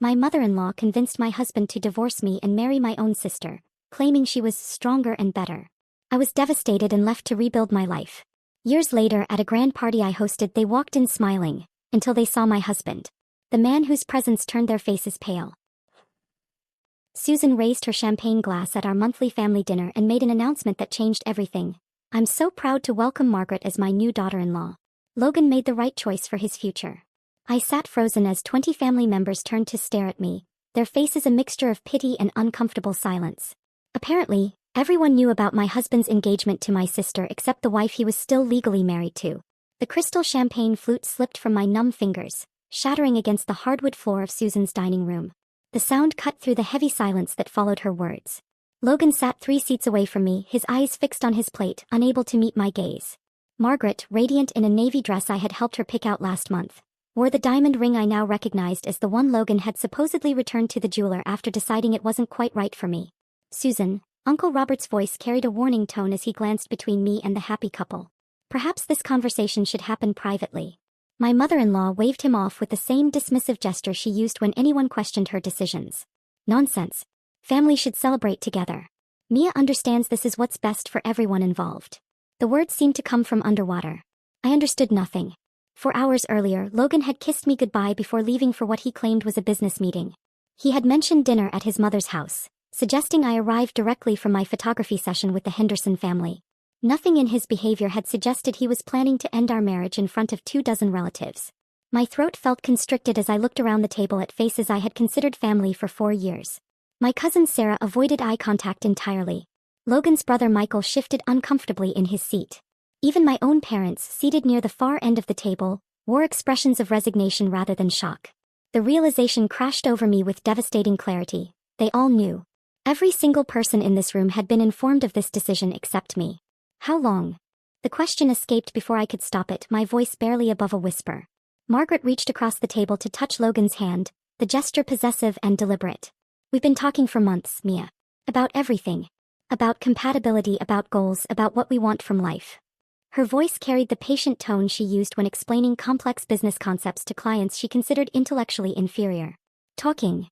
My mother-in-law convinced my husband to divorce me and marry my own sister, claiming she was stronger and better. I was devastated and left to rebuild my life. Years later, at a grand party I hosted, they walked in smiling, until they saw my husband. The man whose presence turned their faces pale. Susan raised her champagne glass at our monthly family dinner and made an announcement that changed everything. "I'm so proud to welcome Margaret as my new daughter-in-law. Logan made the right choice for his future." I sat frozen as 20 family members turned to stare at me, their faces a mixture of pity and uncomfortable silence. Apparently, everyone knew about my husband's engagement to my sister except the wife he was still legally married to. The crystal champagne flute slipped from my numb fingers, shattering against the hardwood floor of Susan's dining room. The sound cut through the heavy silence that followed her words. Logan sat 3 seats away from me, his eyes fixed on his plate, unable to meet my gaze. Margaret, radiant in a navy dress I had helped her pick out last month, wore the diamond ring I now recognized as the one Logan had supposedly returned to the jeweler after deciding it wasn't quite right for me. "Susan," Uncle Robert's voice carried a warning tone as he glanced between me and the happy couple. "Perhaps this conversation should happen privately." My mother-in-law waved him off with the same dismissive gesture she used when anyone questioned her decisions. "Nonsense. Family should celebrate together. Mia understands this is what's best for everyone involved." The words seemed to come from underwater. I understood nothing. 4 hours earlier, Logan had kissed me goodbye before leaving for what he claimed was a business meeting. He had mentioned dinner at his mother's house, suggesting I arrived directly from my photography session with the Henderson family. Nothing in his behavior had suggested he was planning to end our marriage in front of 24 relatives. My throat felt constricted as I looked around the table at faces I had considered family for 4 years. My cousin Sarah avoided eye contact entirely. Logan's brother Michael shifted uncomfortably in his seat. Even my own parents, seated near the far end of the table, wore expressions of resignation rather than shock. The realization crashed over me with devastating clarity. They all knew. Every single person in this room had been informed of this decision except me. How long? The question escaped before I could stop it, my voice barely above a whisper. Margaret reached across the table to touch Logan's hand, the gesture possessive and deliberate. "We've been talking for months, Mia. About everything. About compatibility, about goals, about what we want from life." Her voice carried the patient tone she used when explaining complex business concepts to clients she considered intellectually inferior. "Talking."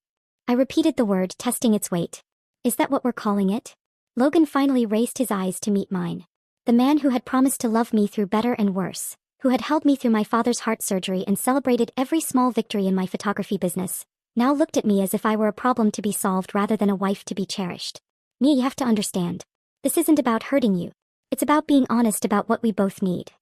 I repeated the word, testing its weight. "Is that what we're calling it?" Logan finally raised his eyes to meet mine. The man who had promised to love me through better and worse, who had held me through my father's heart surgery and celebrated every small victory in my photography business, now looked at me as if I were a problem to be solved rather than a wife to be cherished. "Mia, you have to understand. This isn't about hurting you. It's about being honest about what we both need."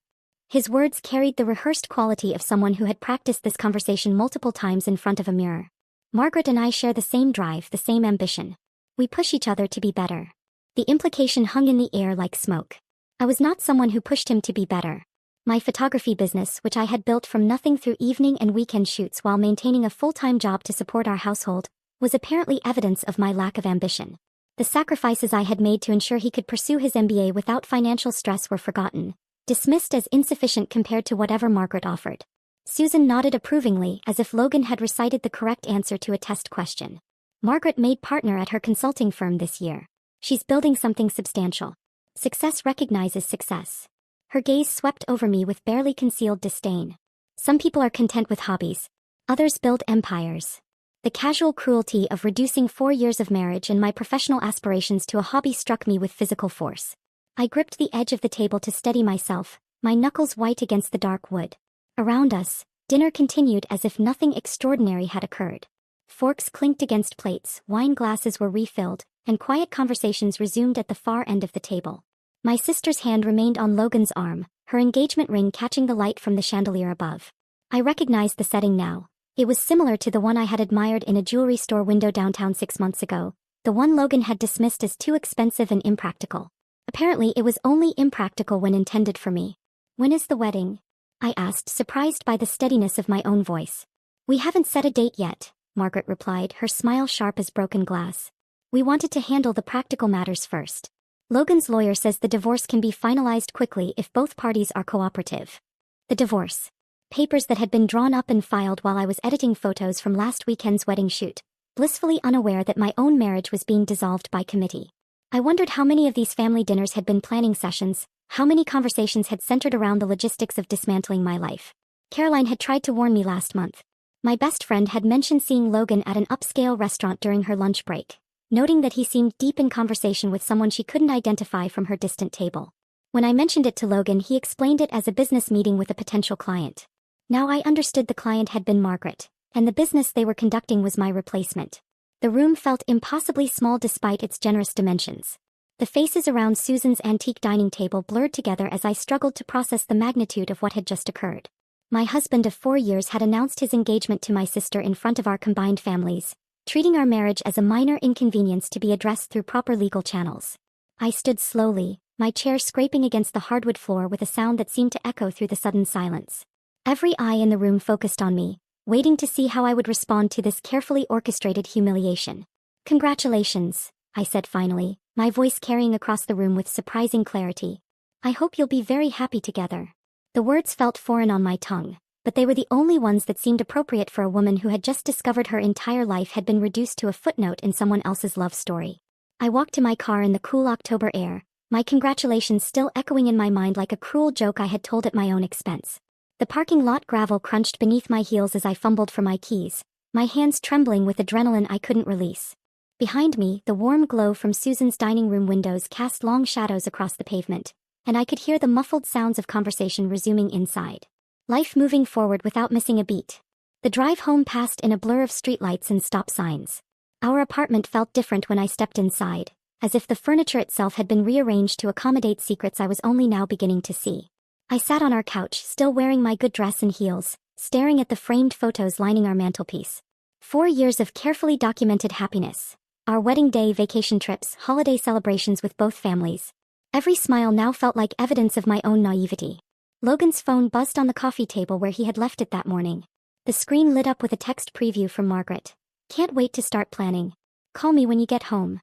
His words carried the rehearsed quality of someone who had practiced this conversation multiple times in front of a mirror. Margaret and I share the same drive, the same ambition. We push each other to be better. The implication hung in the air like smoke. I was not someone who pushed him to be better. My photography business, which I had built from nothing through evening and weekend shoots while maintaining a full-time job to support our household, was apparently evidence of my lack of ambition. The sacrifices I had made to ensure he could pursue his MBA without financial stress were forgotten, dismissed as insufficient compared to whatever Margaret offered. Susan nodded approvingly, as if Logan had recited the correct answer to a test question. "Margaret made partner at her consulting firm this year. She's building something substantial. Success recognizes success." Her gaze swept over me with barely concealed disdain. "Some people are content with hobbies. Others build empires." The casual cruelty of reducing 4 years of marriage and my professional aspirations to a hobby struck me with physical force. I gripped the edge of the table to steady myself, my knuckles white against the dark wood. Around us, dinner continued as if nothing extraordinary had occurred. Forks clinked against plates, wine glasses were refilled, and quiet conversations resumed at the far end of the table. My sister's hand remained on Logan's arm, her engagement ring catching the light from the chandelier above. I recognized the setting now. It was similar to the one I had admired in a jewelry store window downtown 6 months ago, the one Logan had dismissed as too expensive and impractical. Apparently it was only impractical when intended for me. "When is the wedding?" I asked, surprised by the steadiness of my own voice. "We haven't set a date yet," Margaret replied, her smile sharp as broken glass. "We wanted to handle the practical matters first. Logan's lawyer says the divorce can be finalized quickly if both parties are cooperative." The divorce. Papers that had been drawn up and filed while I was editing photos from last weekend's wedding shoot, blissfully unaware that my own marriage was being dissolved by committee. I wondered how many of these family dinners had been planning sessions, how many conversations had centered around the logistics of dismantling my life. Caroline had tried to warn me last month. My best friend had mentioned seeing Logan at an upscale restaurant during her lunch break, noting that he seemed deep in conversation with someone she couldn't identify from her distant table. When I mentioned it to Logan, he explained it as a business meeting with a potential client. Now I understood the client had been Margaret, and the business they were conducting was my replacement. The room felt impossibly small despite its generous dimensions. The faces around Susan's antique dining table blurred together as I struggled to process the magnitude of what had just occurred. My husband of 4 years had announced his engagement to my sister in front of our combined families, treating our marriage as a minor inconvenience to be addressed through proper legal channels. I stood slowly, my chair scraping against the hardwood floor with a sound that seemed to echo through the sudden silence. Every eye in the room focused on me, waiting to see how I would respond to this carefully orchestrated humiliation. "Congratulations," I said finally, my voice carrying across the room with surprising clarity. "I hope you'll be very happy together." The words felt foreign on my tongue, but they were the only ones that seemed appropriate for a woman who had just discovered her entire life had been reduced to a footnote in someone else's love story. I walked to my car in the cool October air, my congratulations still echoing in my mind like a cruel joke I had told at my own expense. The parking lot gravel crunched beneath my heels as I fumbled for my keys, my hands trembling with adrenaline I couldn't release. Behind me, the warm glow from Susan's dining room windows cast long shadows across the pavement, and I could hear the muffled sounds of conversation resuming inside. Life moving forward without missing a beat. The drive home passed in a blur of streetlights and stop signs. Our apartment felt different when I stepped inside, as if the furniture itself had been rearranged to accommodate secrets I was only now beginning to see. I sat on our couch, still wearing my good dress and heels, staring at the framed photos lining our mantelpiece. 4 years of carefully documented happiness. Our wedding day, vacation trips, holiday celebrations with both families. Every smile now felt like evidence of my own naivety. Logan's phone buzzed on the coffee table where he had left it that morning. The screen lit up with a text preview from Margaret. "Can't wait to start planning. Call me when you get home."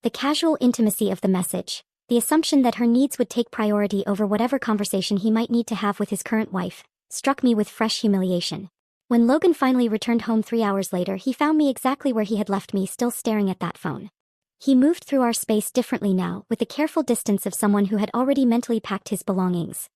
The casual intimacy of the message, the assumption that her needs would take priority over whatever conversation he might need to have with his current wife, struck me with fresh humiliation. When Logan finally returned home 3 hours later, he found me exactly where he had left me, still staring at that phone. He moved through our space differently now, with the careful distance of someone who had already mentally packed his belongings.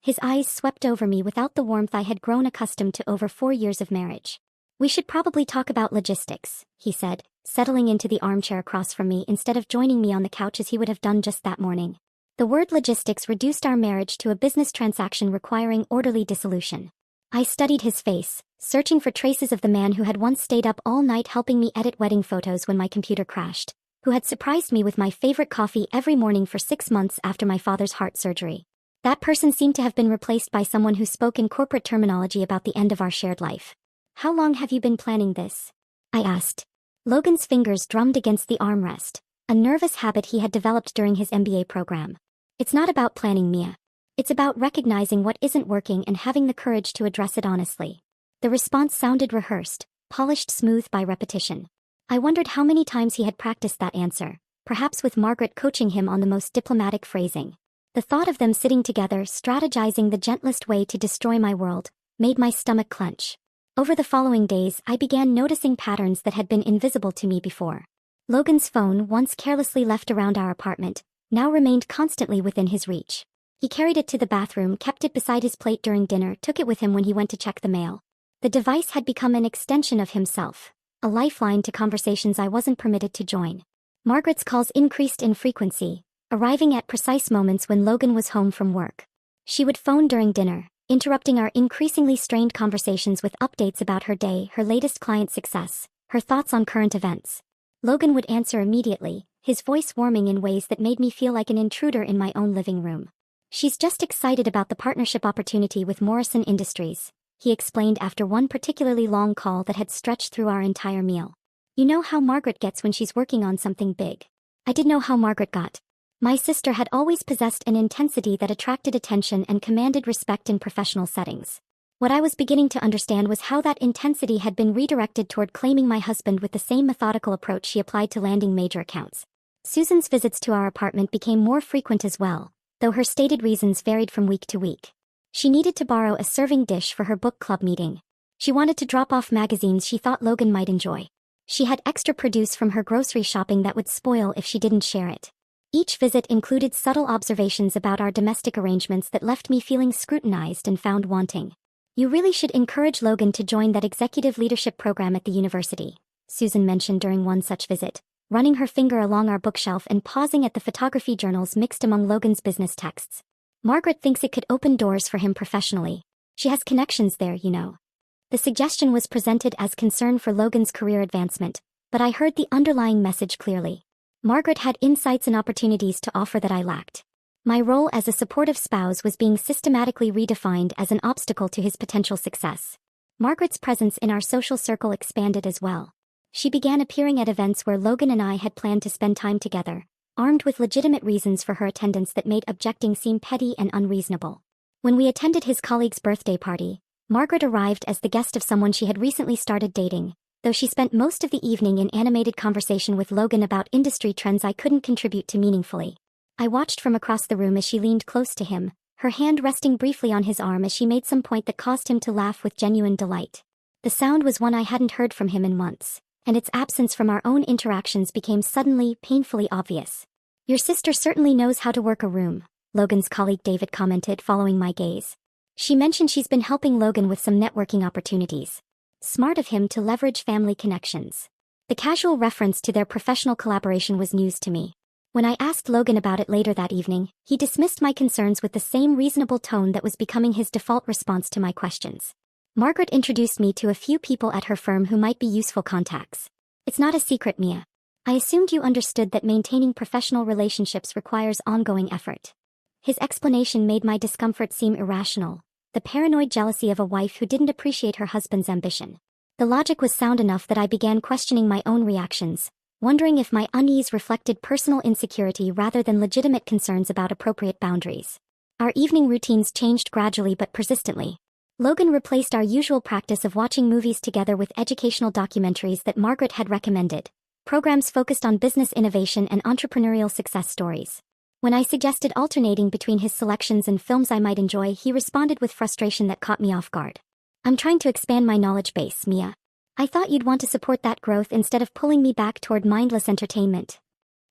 His eyes swept over me without the warmth I had grown accustomed to over 4 years of marriage. "We should probably talk about logistics," he said, settling into the armchair across from me instead of joining me on the couch as he would have done just that morning. The word logistics reduced our marriage to a business transaction requiring orderly dissolution. I studied his face, searching for traces of the man who had once stayed up all night helping me edit wedding photos when my computer crashed, who had surprised me with my favorite coffee every morning for 6 months after my father's heart surgery. That person seemed to have been replaced by someone who spoke in corporate terminology about the end of our shared life. "How long have you been planning this?" I asked. Logan's fingers drummed against the armrest, a nervous habit he had developed during his MBA program. "It's not about planning, Mia. It's about recognizing what isn't working and having the courage to address it honestly." The response sounded rehearsed, polished smooth by repetition. I wondered how many times he had practiced that answer, perhaps with Margaret coaching him on the most diplomatic phrasing. The thought of them sitting together, strategizing the gentlest way to destroy my world, made my stomach clench. Over the following days, I began noticing patterns that had been invisible to me before. Logan's phone, once carelessly left around our apartment, now remained constantly within his reach. He carried it to the bathroom, kept it beside his plate during dinner, took it with him when he went to check the mail. The device had become an extension of himself, a lifeline to conversations I wasn't permitted to join. Margaret's calls increased in frequency, arriving at precise moments when Logan was home from work. She would phone during dinner, interrupting our increasingly strained conversations with updates about her day, her latest client success, her thoughts on current events. Logan would answer immediately, his voice warming in ways that made me feel like an intruder in my own living room. "She's just excited about the partnership opportunity with Morrison Industries," he explained after one particularly long call that had stretched through our entire meal. "You know how Margaret gets when she's working on something big." I did know how Margaret got. My sister had always possessed an intensity that attracted attention and commanded respect in professional settings. What I was beginning to understand was how that intensity had been redirected toward claiming my husband with the same methodical approach she applied to landing major accounts. Susan's visits to our apartment became more frequent as well, though her stated reasons varied from week to week. She needed to borrow a serving dish for her book club meeting. She wanted to drop off magazines she thought Logan might enjoy. She had extra produce from her grocery shopping that would spoil if she didn't share it. Each visit included subtle observations about our domestic arrangements that left me feeling scrutinized and found wanting. You really should encourage Logan to join that executive leadership program at the university, Susan mentioned during one such visit, running her finger along our bookshelf and pausing at the photography journals mixed among Logan's business texts. Margaret thinks it could open doors for him professionally. She has connections there, you know. The suggestion was presented as concern for Logan's career advancement, but I heard the underlying message clearly. Margaret had insights and opportunities to offer that I lacked. My role as a supportive spouse was being systematically redefined as an obstacle to his potential success. Margaret's presence in our social circle expanded as well. She began appearing at events where Logan and I had planned to spend time together, armed with legitimate reasons for her attendance that made objecting seem petty and unreasonable. When we attended his colleague's birthday party, Margaret arrived as the guest of someone she had recently started dating, though she spent most of the evening in animated conversation with Logan about industry trends I couldn't contribute to meaningfully. I watched from across the room as she leaned close to him, her hand resting briefly on his arm as she made some point that caused him to laugh with genuine delight. The sound was one I hadn't heard from him in months, and its absence from our own interactions became suddenly, painfully obvious. "Your sister certainly knows how to work a room," Logan's colleague David commented following my gaze. "She mentioned she's been helping Logan with some networking opportunities. Smart of him to leverage family connections." The casual reference to their professional collaboration was news to me. When I asked Logan about it later that evening, he dismissed my concerns with the same reasonable tone that was becoming his default response to my questions. Margaret introduced me to a few people at her firm who might be useful contacts. "It's not a secret, Mia. I assumed you understood that maintaining professional relationships requires ongoing effort." His explanation made my discomfort seem irrational, the paranoid jealousy of a wife who didn't appreciate her husband's ambition. The logic was sound enough that I began questioning my own reactions, wondering if my unease reflected personal insecurity rather than legitimate concerns about appropriate boundaries. Our evening routines changed gradually but persistently. Logan replaced our usual practice of watching movies together with educational documentaries that Margaret had recommended, programs focused on business innovation and entrepreneurial success stories. When I suggested alternating between his selections and films I might enjoy, he responded with frustration that caught me off guard. "I'm trying to expand my knowledge base, Mia. I thought you'd want to support that growth instead of pulling me back toward mindless entertainment."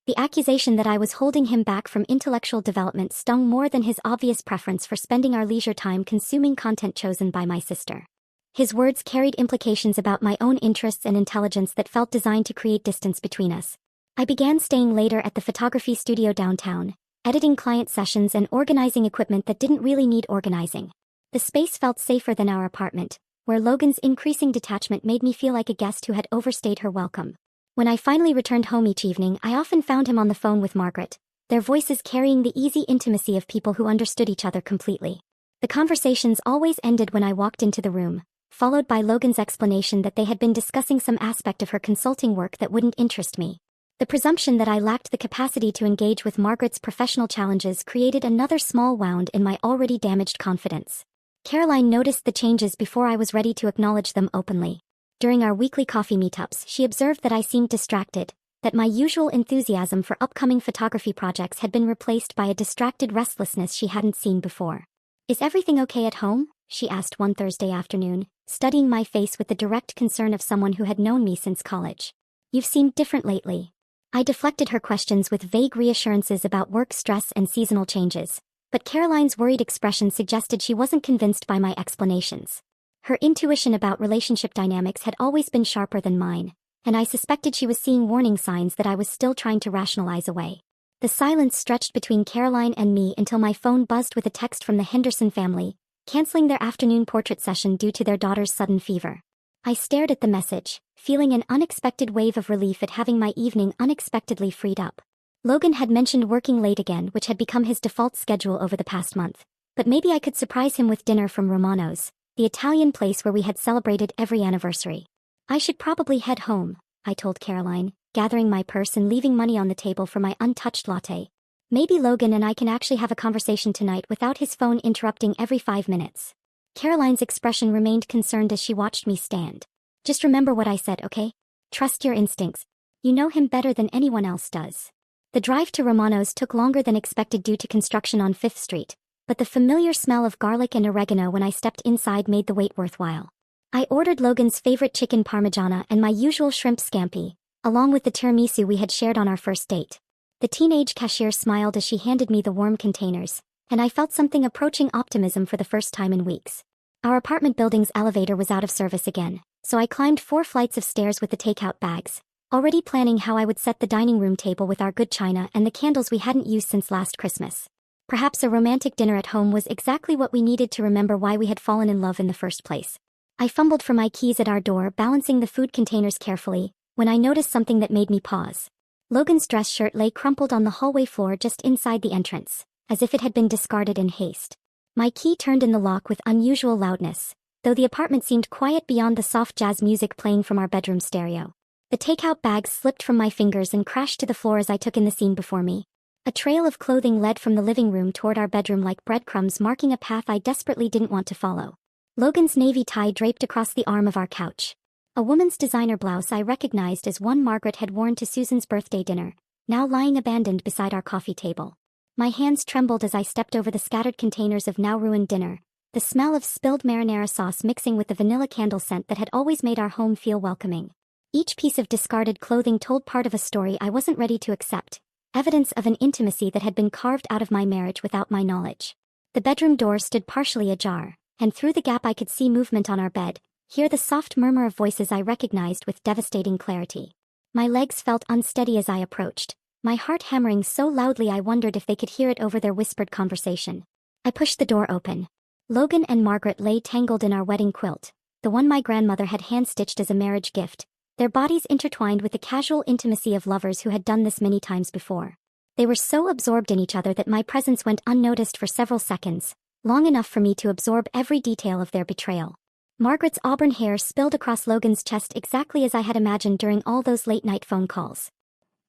The accusation that I was holding him back from intellectual development stung more than his obvious preference for spending our leisure time consuming content chosen by my sister. His words carried implications about my own interests and intelligence that felt designed to create distance between us. I began staying later at the photography studio downtown, editing client sessions and organizing equipment that didn't really need organizing. The space felt safer than our apartment, where Logan's increasing detachment made me feel like a guest who had overstayed her welcome. When I finally returned home each evening, I often found him on the phone with Margaret, their voices carrying the easy intimacy of people who understood each other completely. The conversations always ended when I walked into the room, followed by Logan's explanation that they had been discussing some aspect of her consulting work that wouldn't interest me. The presumption that I lacked the capacity to engage with Margaret's professional challenges created another small wound in my already damaged confidence. Caroline noticed the changes before I was ready to acknowledge them openly. During our weekly coffee meetups, she observed that I seemed distracted, that my usual enthusiasm for upcoming photography projects had been replaced by a distracted restlessness she hadn't seen before. "Is everything okay at home?" she asked one Thursday afternoon, studying my face with the direct concern of someone who had known me since college. "You've seemed different lately." I deflected her questions with vague reassurances about work stress and seasonal changes, but Caroline's worried expression suggested she wasn't convinced by my explanations. Her intuition about relationship dynamics had always been sharper than mine, and I suspected she was seeing warning signs that I was still trying to rationalize away. The silence stretched between Caroline and me until my phone buzzed with a text from the Henderson family, canceling their afternoon portrait session due to their daughter's sudden fever. I stared at the message, feeling an unexpected wave of relief at having my evening unexpectedly freed up. Logan had mentioned working late again, which had become his default schedule over the past month, but maybe I could surprise him with dinner from Romano's, the Italian place where we had celebrated every anniversary. "I should probably head home," I told Caroline, gathering my purse and leaving money on the table for my untouched latte. "Maybe Logan and I can actually have a conversation tonight without his phone interrupting every 5 minutes. Caroline's expression remained concerned as she watched me stand. "Just remember what I said, okay? Trust your instincts. You know him better than anyone else does." The drive to Romano's took longer than expected due to construction on 5th Street, but the familiar smell of garlic and oregano when I stepped inside made the wait worthwhile. I ordered Logan's favorite chicken parmigiana and my usual shrimp scampi, along with the tiramisu we had shared on our first date. The teenage cashier smiled as she handed me the warm containers, and I felt something approaching optimism for the first time in weeks. Our apartment building's elevator was out of service again, so I climbed 4 flights of stairs with the takeout bags, already planning how I would set the dining room table with our good china and the candles we hadn't used since last Christmas. Perhaps a romantic dinner at home was exactly what we needed to remember why we had fallen in love in the first place. I fumbled for my keys at our door, balancing the food containers carefully, when I noticed something that made me pause. Logan's dress shirt lay crumpled on the hallway floor just inside the entrance, as if it had been discarded in haste. My key turned in the lock with unusual loudness, though the apartment seemed quiet beyond the soft jazz music playing from our bedroom stereo. The takeout bags slipped from my fingers and crashed to the floor as I took in the scene before me. A trail of clothing led from the living room toward our bedroom like breadcrumbs, marking a path I desperately didn't want to follow. Logan's navy tie draped across the arm of our couch. A woman's designer blouse I recognized as one Margaret had worn to Susan's birthday dinner, now lying abandoned beside our coffee table. My hands trembled as I stepped over the scattered containers of now ruined dinner, the smell of spilled marinara sauce mixing with the vanilla candle scent that had always made our home feel welcoming. Each piece of discarded clothing told part of a story I wasn't ready to accept, evidence of an intimacy that had been carved out of my marriage without my knowledge. The bedroom door stood partially ajar, and through the gap I could see movement on our bed, hear the soft murmur of voices I recognized with devastating clarity. My legs felt unsteady as I approached, my heart hammering so loudly I wondered if they could hear it over their whispered conversation. I pushed the door open. Logan and Margaret lay tangled in our wedding quilt, the one my grandmother had hand-stitched as a marriage gift, their bodies intertwined with the casual intimacy of lovers who had done this many times before. They were so absorbed in each other that my presence went unnoticed for several seconds, long enough for me to absorb every detail of their betrayal. Margaret's auburn hair spilled across Logan's chest exactly as I had imagined during all those late-night phone calls.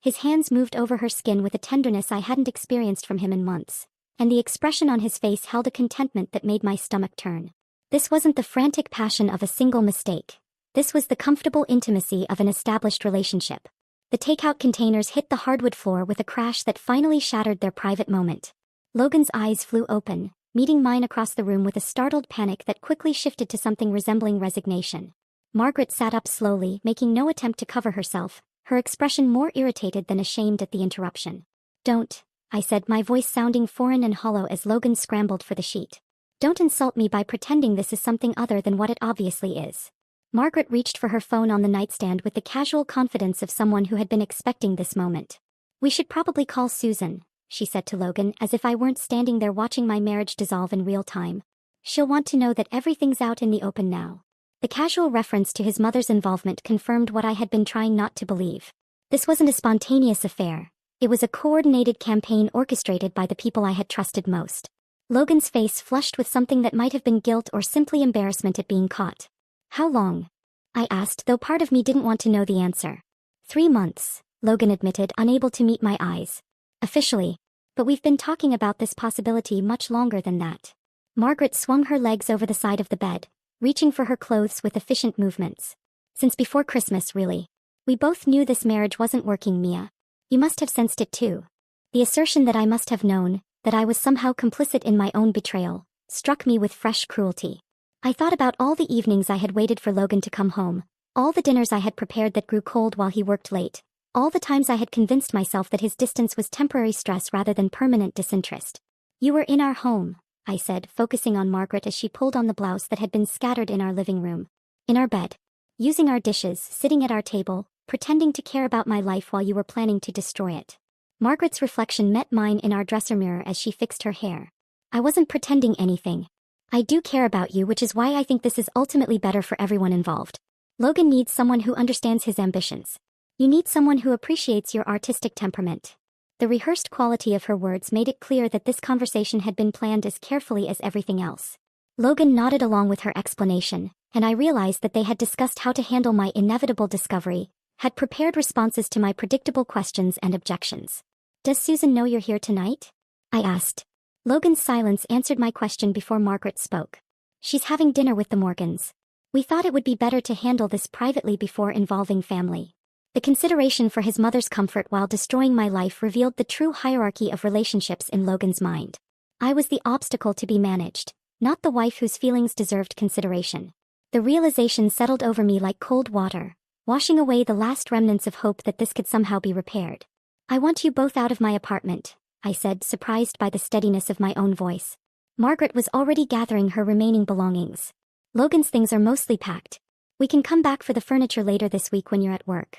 His hands moved over her skin with a tenderness I hadn't experienced from him in months, and the expression on his face held a contentment that made my stomach turn. This wasn't the frantic passion of a single mistake. This was the comfortable intimacy of an established relationship. The takeout containers hit the hardwood floor with a crash that finally shattered their private moment. Logan's eyes flew open, meeting mine across the room with a startled panic that quickly shifted to something resembling resignation. Margaret sat up slowly, making no attempt to cover herself, her expression more irritated than ashamed at the interruption. "Don't," I said, my voice sounding foreign and hollow as Logan scrambled for the sheet. "Don't insult me by pretending this is something other than what it obviously is." Margaret reached for her phone on the nightstand with the casual confidence of someone who had been expecting this moment. "We should probably call Susan," she said to Logan, as if I weren't standing there watching my marriage dissolve in real time. "She'll want to know that everything's out in the open now." The casual reference to his mother's involvement confirmed what I had been trying not to believe. This wasn't a spontaneous affair. It was a coordinated campaign orchestrated by the people I had trusted most. Logan's face flushed with something that might have been guilt or simply embarrassment at being caught. "How long?" I asked, though part of me didn't want to know the answer. 3 months, Logan admitted, unable to meet my eyes. "Officially. But we've been talking about this possibility much longer than that." Margaret swung her legs over the side of the bed, reaching for her clothes with efficient movements. "Since before Christmas, really. We both knew this marriage wasn't working, Mia. You must have sensed it too." The assertion that I must have known, that I was somehow complicit in my own betrayal, struck me with fresh cruelty. I thought about all the evenings I had waited for Logan to come home, all the dinners I had prepared that grew cold while he worked late, all the times I had convinced myself that his distance was temporary stress rather than permanent disinterest. "You were in our home," I said, focusing on Margaret as she pulled on the blouse that had been scattered in our living room. "In our bed. Using our dishes, sitting at our table, pretending to care about my life while you were planning to destroy it." Margaret's reflection met mine in our dresser mirror as she fixed her hair. "I wasn't pretending anything. I do care about you, which is why I think this is ultimately better for everyone involved. Logan needs someone who understands his ambitions. You need someone who appreciates your artistic temperament." The rehearsed quality of her words made it clear that this conversation had been planned as carefully as everything else. Logan nodded along with her explanation, and I realized that they had discussed how to handle my inevitable discovery, had prepared responses to my predictable questions and objections. "Does Susan know you're here tonight?" I asked. Logan's silence answered my question before Margaret spoke. "She's having dinner with the Morgans. We thought it would be better to handle this privately before involving family." The consideration for his mother's comfort while destroying my life revealed the true hierarchy of relationships in Logan's mind. I was the obstacle to be managed, not the wife whose feelings deserved consideration. The realization settled over me like cold water, washing away the last remnants of hope that this could somehow be repaired. "I want you both out of my apartment," I said, surprised by the steadiness of my own voice. Margaret was already gathering her remaining belongings. Logan's things are mostly packed. We can come back for the furniture later this week when you're at work.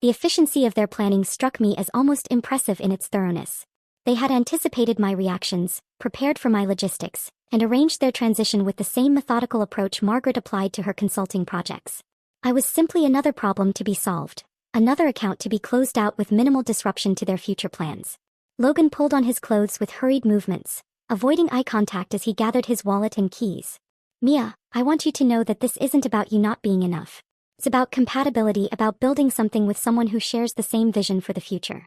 The efficiency of their planning struck me as almost impressive in its thoroughness. They had anticipated my reactions, prepared for my logistics, and arranged their transition with the same methodical approach Margaret applied to her consulting projects. I was simply another problem to be solved, another account to be closed out with minimal disruption to their future plans. Logan pulled on his clothes with hurried movements, avoiding eye contact as he gathered his wallet and keys. Mia, I want you to know that this isn't about you not being enough. It's about compatibility, about building something with someone who shares the same vision for the future.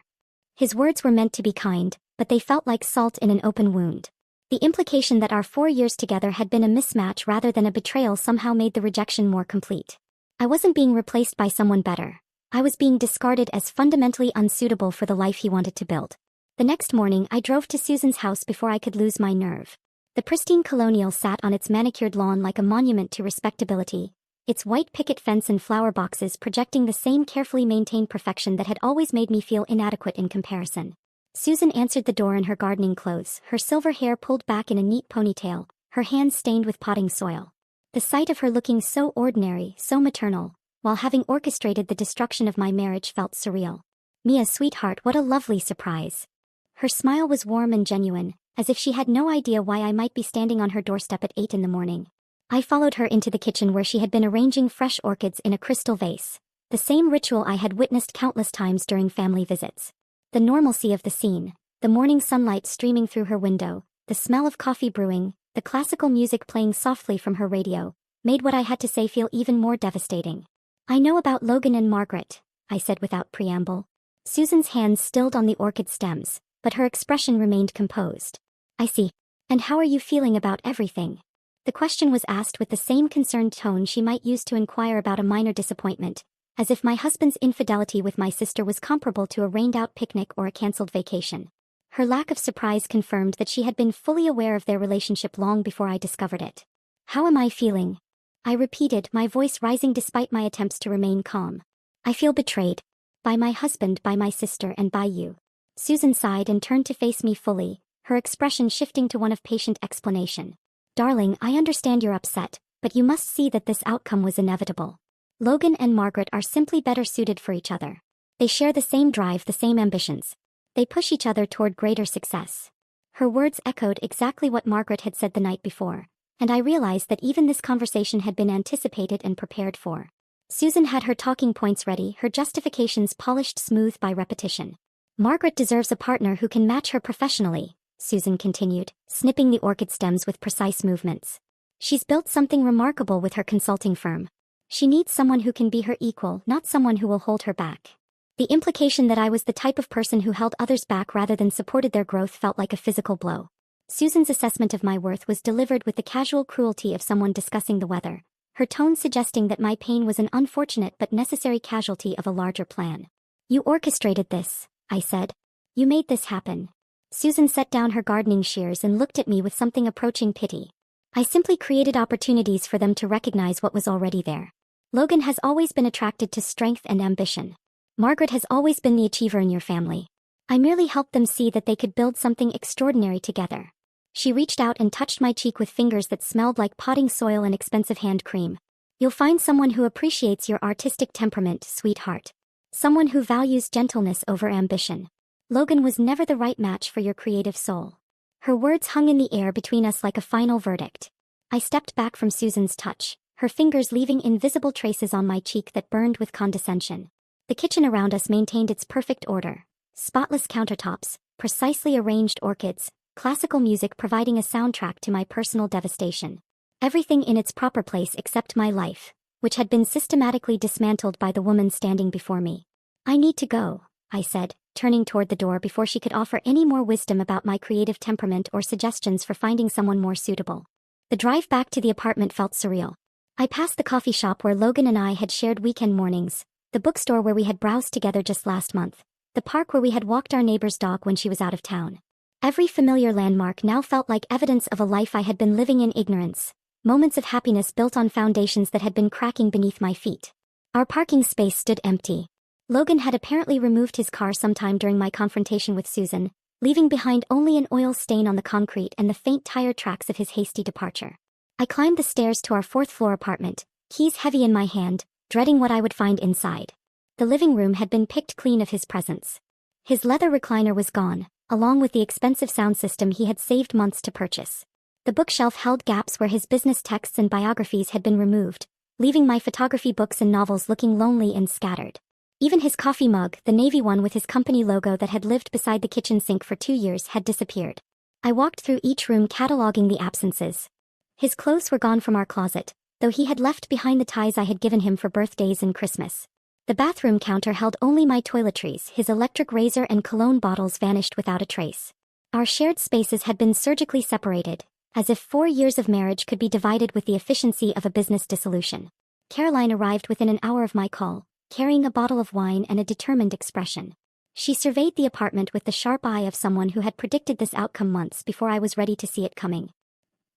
His words were meant to be kind, but they felt like salt in an open wound. The implication that our 4 years together had been a mismatch rather than a betrayal somehow made the rejection more complete. I wasn't being replaced by someone better. I was being discarded as fundamentally unsuitable for the life he wanted to build. The next morning I drove to Susan's house before I could lose my nerve. The pristine colonial sat on its manicured lawn like a monument to respectability, its white picket fence and flower boxes projecting the same carefully maintained perfection that had always made me feel inadequate in comparison. Susan answered the door in her gardening clothes, her silver hair pulled back in a neat ponytail, her hands stained with potting soil. The sight of her looking so ordinary, so maternal, while having orchestrated the destruction of my marriage felt surreal. Mia, sweetheart, what a lovely surprise. Her smile was warm and genuine, as if she had no idea why I might be standing on her doorstep at 8 in the morning. I followed her into the kitchen where she had been arranging fresh orchids in a crystal vase, the same ritual I had witnessed countless times during family visits. The normalcy of the scene, the morning sunlight streaming through her window, the smell of coffee brewing, the classical music playing softly from her radio, made what I had to say feel even more devastating. I know about Logan and Margaret, I said without preamble. Susan's hands stilled on the orchid stems, but her expression remained composed. I see. And how are you feeling about everything? The question was asked with the same concerned tone she might use to inquire about a minor disappointment, as if my husband's infidelity with my sister was comparable to a rained-out picnic or a cancelled vacation. Her lack of surprise confirmed that she had been fully aware of their relationship long before I discovered it. How am I feeling? I repeated, my voice rising despite my attempts to remain calm. I feel betrayed. By my husband, by my sister, and by you. Susan sighed and turned to face me fully, her expression shifting to one of patient explanation. Darling, I understand you're upset, but you must see that this outcome was inevitable. Logan and Margaret are simply better suited for each other. They share the same drive, the same ambitions. They push each other toward greater success. Her words echoed exactly what Margaret had said the night before, and I realized that even this conversation had been anticipated and prepared for. Susan had her talking points ready, her justifications polished smooth by repetition. Margaret deserves a partner who can match her professionally, Susan continued, snipping the orchid stems with precise movements. She's built something remarkable with her consulting firm. She needs someone who can be her equal, not someone who will hold her back. The implication that I was the type of person who held others back rather than supported their growth felt like a physical blow. Susan's assessment of my worth was delivered with the casual cruelty of someone discussing the weather, her tone suggesting that my pain was an unfortunate but necessary casualty of a larger plan. You orchestrated this, I said. You made this happen. Susan set down her gardening shears and looked at me with something approaching pity. I simply created opportunities for them to recognize what was already there. Logan has always been attracted to strength and ambition. Margaret has always been the achiever in your family. I merely helped them see that they could build something extraordinary together. She reached out and touched my cheek with fingers that smelled like potting soil and expensive hand cream. You'll find someone who appreciates your artistic temperament, sweetheart. Someone who values gentleness over ambition. Logan was never the right match for your creative soul. Her words hung in the air between us like a final verdict. I stepped back from Susan's touch, her fingers leaving invisible traces on my cheek that burned with condescension. The kitchen around us maintained its perfect order. Spotless countertops, precisely arranged orchids, classical music providing a soundtrack to my personal devastation. Everything in its proper place except my life, which had been systematically dismantled by the woman standing before me. I need to go, I said, turning toward the door before she could offer any more wisdom about my creative temperament or suggestions for finding someone more suitable. The drive back to the apartment felt surreal. I passed the coffee shop where Logan and I had shared weekend mornings, the bookstore where we had browsed together just last month, the park where we had walked our neighbor's dog when she was out of town. Every familiar landmark now felt like evidence of a life I had been living in ignorance, moments of happiness built on foundations that had been cracking beneath my feet. Our parking space stood empty. Logan had apparently removed his car sometime during my confrontation with Susan, leaving behind only an oil stain on the concrete and the faint tire tracks of his hasty departure. I climbed the stairs to our fourth-floor apartment, keys heavy in my hand, dreading what I would find inside. The living room had been picked clean of his presence. His leather recliner was gone, along with the expensive sound system he had saved months to purchase. The bookshelf held gaps where his business texts and biographies had been removed, leaving my photography books and novels looking lonely and scattered. Even his coffee mug, the navy one with his company logo that had lived beside the kitchen sink for 2 years, had disappeared. I walked through each room cataloging the absences. His clothes were gone from our closet, though he had left behind the ties I had given him for birthdays and Christmas. The bathroom counter held only my toiletries. His electric razor and cologne bottles vanished without a trace. Our shared spaces had been surgically separated, as if 4 years of marriage could be divided with the efficiency of a business dissolution. Caroline arrived within an hour of my call, carrying a bottle of wine and a determined expression. She surveyed the apartment with the sharp eye of someone who had predicted this outcome months before I was ready to see it coming.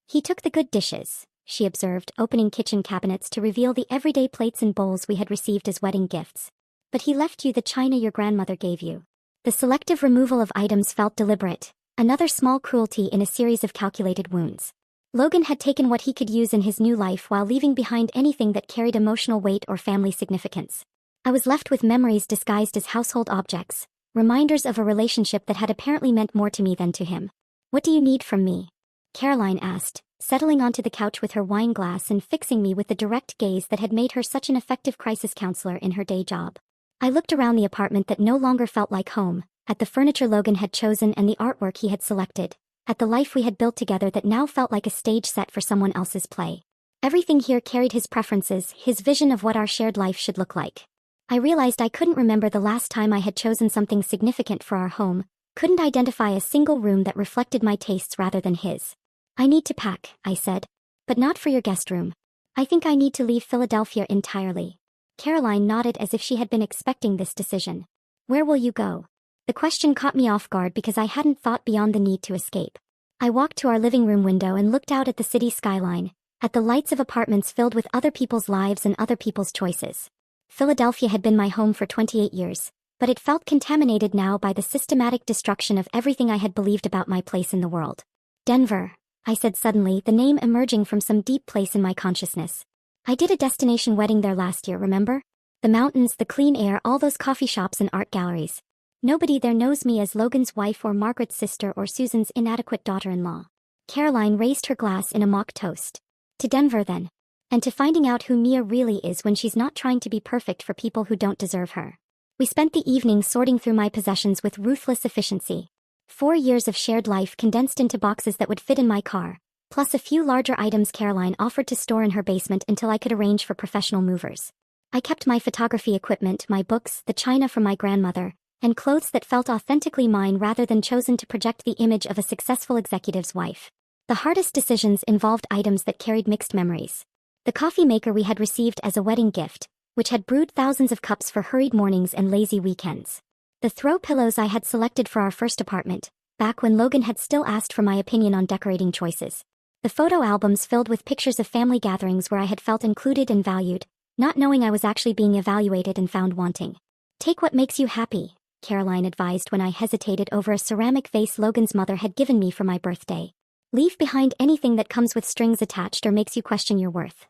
"He took the good dishes," she observed, opening kitchen cabinets to reveal the everyday plates and bowls we had received as wedding gifts. "But he left you the china your grandmother gave you." The selective removal of items felt deliberate, another small cruelty in a series of calculated wounds. Logan had taken what he could use in his new life while leaving behind anything that carried emotional weight or family significance. I was left with memories disguised as household objects, reminders of a relationship that had apparently meant more to me than to him. "What do you need from me?" Caroline asked, settling onto the couch with her wine glass and fixing me with the direct gaze that had made her such an effective crisis counselor in her day job. I looked around the apartment that no longer felt like home, at the furniture Logan had chosen and the artwork he had selected, at the life we had built together that now felt like a stage set for someone else's play. Everything here carried his preferences, his vision of what our shared life should look like. I realized I couldn't remember the last time I had chosen something significant for our home, couldn't identify a single room that reflected my tastes rather than his. "I need to pack," I said. "But not for your guest room. I think I need to leave Philadelphia entirely." Caroline nodded as if she had been expecting this decision. "Where will you go?" The question caught me off guard because I hadn't thought beyond the need to escape. I walked to our living room window and looked out at the city skyline, at the lights of apartments filled with other people's lives and other people's choices. Philadelphia had been my home for 28 years, but it felt contaminated now by the systematic destruction of everything I had believed about my place in the world. "Denver," I said suddenly, the name emerging from some deep place in my consciousness. "I did a destination wedding there last year, remember? The mountains, the clean air, all those coffee shops and art galleries. Nobody there knows me as Logan's wife or Margaret's sister or Susan's inadequate daughter-in-law." Caroline raised her glass in a mock toast. "To Denver, then. And to finding out who Mia really is when she's not trying to be perfect for people who don't deserve her." We spent the evening sorting through my possessions with ruthless efficiency. 4 years of shared life condensed into boxes that would fit in my car, plus a few larger items Caroline offered to store in her basement until I could arrange for professional movers. I kept my photography equipment, my books, the china from my grandmother, and clothes that felt authentically mine rather than chosen to project the image of a successful executive's wife. The hardest decisions involved items that carried mixed memories. The coffee maker we had received as a wedding gift, which had brewed thousands of cups for hurried mornings and lazy weekends. The throw pillows I had selected for our first apartment, back when Logan had still asked for my opinion on decorating choices. The photo albums filled with pictures of family gatherings where I had felt included and valued, not knowing I was actually being evaluated and found wanting. "Take what makes you happy," Caroline advised when I hesitated over a ceramic vase Logan's mother had given me for my birthday. "Leave behind anything that comes with strings attached or makes you question your worth."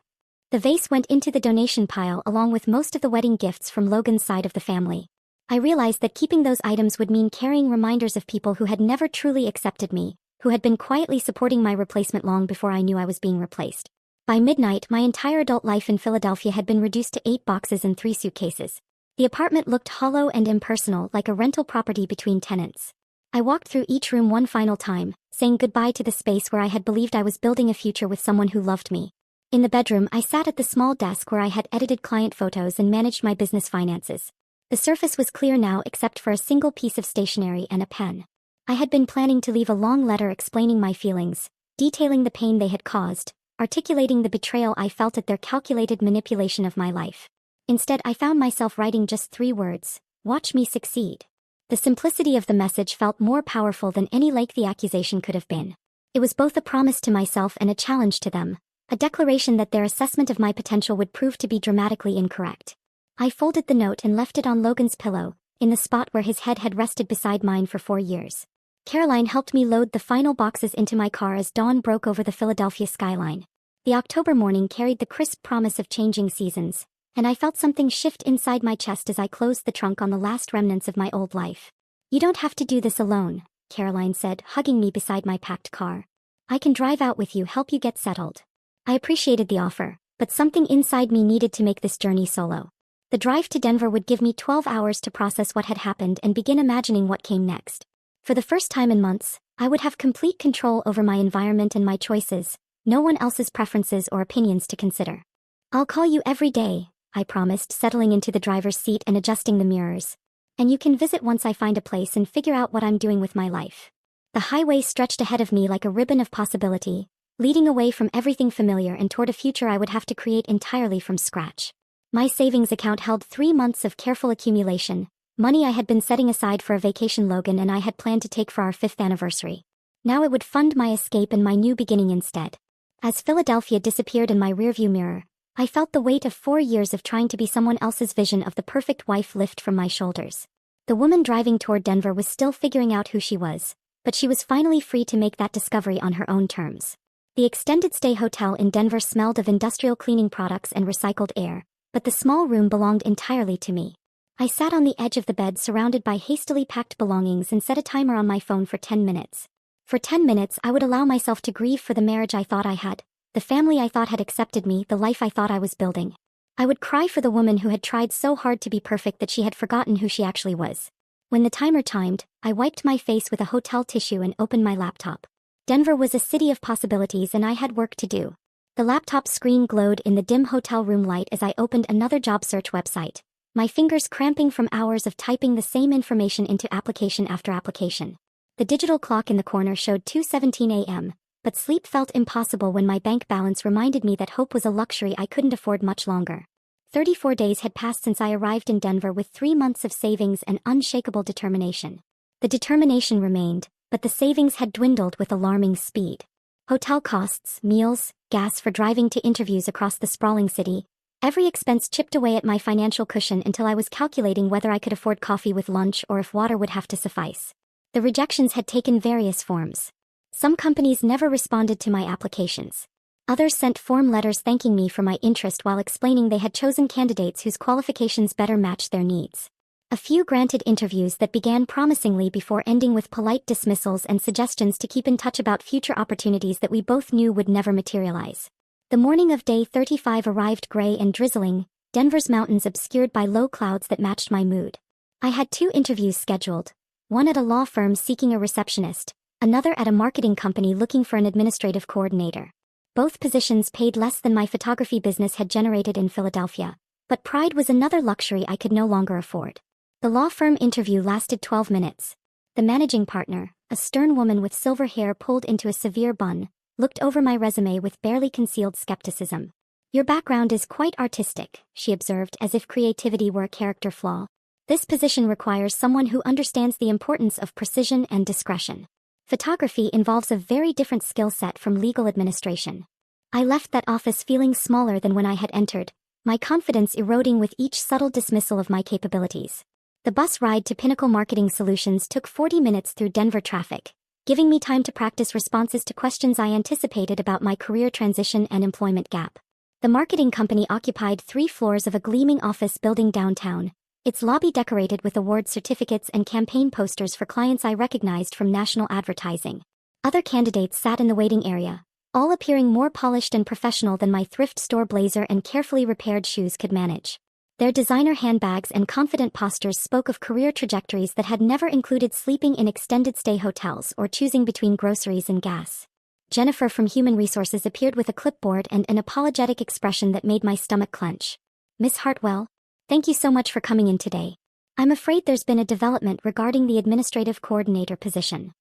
The vase went into the donation pile along with most of the wedding gifts from Logan's side of the family. I realized that keeping those items would mean carrying reminders of people who had never truly accepted me, who had been quietly supporting my replacement long before I knew I was being replaced. By midnight, my entire adult life in Philadelphia had been reduced to 8 boxes and 3 suitcases. The apartment looked hollow and impersonal, like a rental property between tenants. I walked through each room one final time, saying goodbye to the space where I had believed I was building a future with someone who loved me. In the bedroom, I sat at the small desk where I had edited client photos and managed my business finances. The surface was clear now except for a single piece of stationery and a pen. I had been planning to leave a long letter explaining my feelings, detailing the pain they had caused, articulating the betrayal I felt at their calculated manipulation of my life. Instead, I found myself writing just 3 words: "Watch me succeed." The simplicity of the message felt more powerful than any lengthy accusation could have been. It was both a promise to myself and a challenge to them, a declaration that their assessment of my potential would prove to be dramatically incorrect. I folded the note and left it on Logan's pillow, in the spot where his head had rested beside mine for 4 years. Caroline helped me load the final boxes into my car as dawn broke over the Philadelphia skyline. The October morning carried the crisp promise of changing seasons, and I felt something shift inside my chest as I closed the trunk on the last remnants of my old life. "You don't have to do this alone," Caroline said, hugging me beside my packed car. "I can drive out with you, help you get settled." I appreciated the offer, but something inside me needed to make this journey solo. The drive to Denver would give me 12 hours to process what had happened and begin imagining what came next. For the first time in months, I would have complete control over my environment and my choices, no one else's preferences or opinions to consider. "I'll call you every day," I promised, settling into the driver's seat and adjusting the mirrors. "And you can visit once I find a place and figure out what I'm doing with my life." The highway stretched ahead of me like a ribbon of possibility, leading away from everything familiar and toward a future I would have to create entirely from scratch. My savings account held 3 months of careful accumulation, money I had been setting aside for a vacation Logan and I had planned to take for our 5th anniversary. Now it would fund my escape and my new beginning instead. As Philadelphia disappeared in my rearview mirror, I felt the weight of 4 years of trying to be someone else's vision of the perfect wife lift from my shoulders. The woman driving toward Denver was still figuring out who she was, but she was finally free to make that discovery on her own terms. The extended stay hotel in Denver smelled of industrial cleaning products and recycled air, but the small room belonged entirely to me. I sat on the edge of the bed surrounded by hastily packed belongings and set a timer on my phone for 10 minutes. For 10 minutes I would allow myself to grieve for the marriage I thought I had, the family I thought had accepted me, the life I thought I was building. I would cry for the woman who had tried so hard to be perfect that she had forgotten who she actually was. When the timer chimed, I wiped my face with a hotel tissue and opened my laptop. Denver was a city of possibilities and I had work to do. The laptop screen glowed in the dim hotel room light as I opened another job search website, my fingers cramping from hours of typing the same information into application after application. The digital clock in the corner showed 2:17 a.m., but sleep felt impossible when my bank balance reminded me that hope was a luxury I couldn't afford much longer. 34 days had passed since I arrived in Denver with 3 months of savings and unshakable determination. The determination remained, but the savings had dwindled with alarming speed. Hotel costs, meals, gas for driving to interviews across the sprawling city, every expense chipped away at my financial cushion until I was calculating whether I could afford coffee with lunch or if water would have to suffice. The rejections had taken various forms. Some companies never responded to my applications. Others sent form letters thanking me for my interest while explaining they had chosen candidates whose qualifications better matched their needs. A few granted interviews that began promisingly before ending with polite dismissals and suggestions to keep in touch about future opportunities that we both knew would never materialize. The morning of day 35 arrived gray and drizzling, Denver's mountains obscured by low clouds that matched my mood. I had 2 interviews scheduled, one at a law firm seeking a receptionist, another at a marketing company looking for an administrative coordinator. Both positions paid less than my photography business had generated in Philadelphia, but pride was another luxury I could no longer afford. The law firm interview lasted 12 minutes. The managing partner, a stern woman with silver hair pulled into a severe bun, looked over my resume with barely concealed skepticism. "Your background is quite artistic," she observed, as if creativity were a character flaw. "This position requires someone who understands the importance of precision and discretion. Photography involves a very different skill set from legal administration." I left that office feeling smaller than when I had entered, my confidence eroding with each subtle dismissal of my capabilities. The bus ride to Pinnacle Marketing Solutions took 40 minutes through Denver traffic, giving me time to practice responses to questions I anticipated about my career transition and employment gap. The marketing company occupied 3 floors of a gleaming office building downtown, its lobby decorated with award certificates and campaign posters for clients I recognized from national advertising. Other candidates sat in the waiting area, all appearing more polished and professional than my thrift store blazer and carefully repaired shoes could manage. Their designer handbags and confident postures spoke of career trajectories that had never included sleeping in extended stay hotels or choosing between groceries and gas. Jennifer from Human Resources appeared with a clipboard and an apologetic expression that made my stomach clench. "Miss Hartwell, thank you so much for coming in today. I'm afraid there's been a development regarding the administrative coordinator position."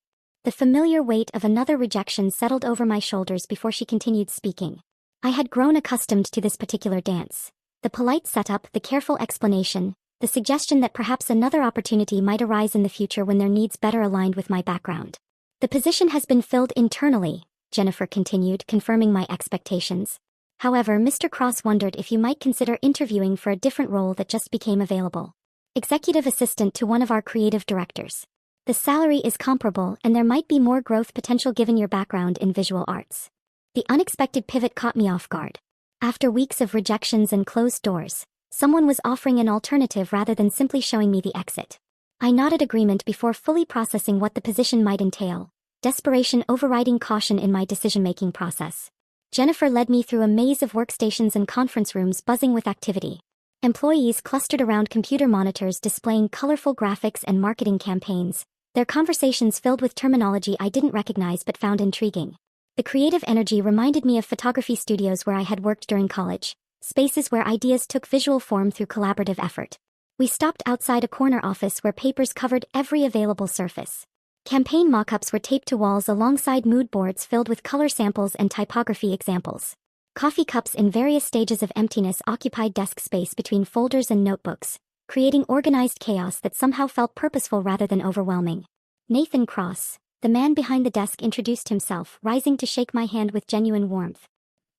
The familiar weight of another rejection settled over my shoulders before she continued speaking. I had grown accustomed to this particular dance. The polite setup, the careful explanation, the suggestion that perhaps another opportunity might arise in the future when their needs better aligned with my background. "The position has been filled internally," Jennifer continued, confirming my expectations. "However, Mr. Cross wondered if you might consider interviewing for a different role that just became available. Executive assistant to one of our creative directors. The salary is comparable and there might be more growth potential given your background in visual arts." The unexpected pivot caught me off guard. After weeks of rejections and closed doors, someone was offering an alternative rather than simply showing me the exit. I nodded agreement before fully processing what the position might entail, desperation overriding caution in my decision-making process. Jennifer led me through a maze of workstations and conference rooms buzzing with activity. Employees clustered around computer monitors displaying colorful graphics and marketing campaigns, their conversations filled with terminology I didn't recognize but found intriguing. The creative energy reminded me of photography studios where I had worked during college, spaces where ideas took visual form through collaborative effort. We stopped outside a corner office where papers covered every available surface. Campaign mock-ups were taped to walls alongside mood boards filled with color samples and typography examples. Coffee cups in various stages of emptiness occupied desk space between folders and notebooks, creating organized chaos that somehow felt purposeful rather than overwhelming. Nathan Cross, the man behind the desk, introduced himself, rising to shake my hand with genuine warmth.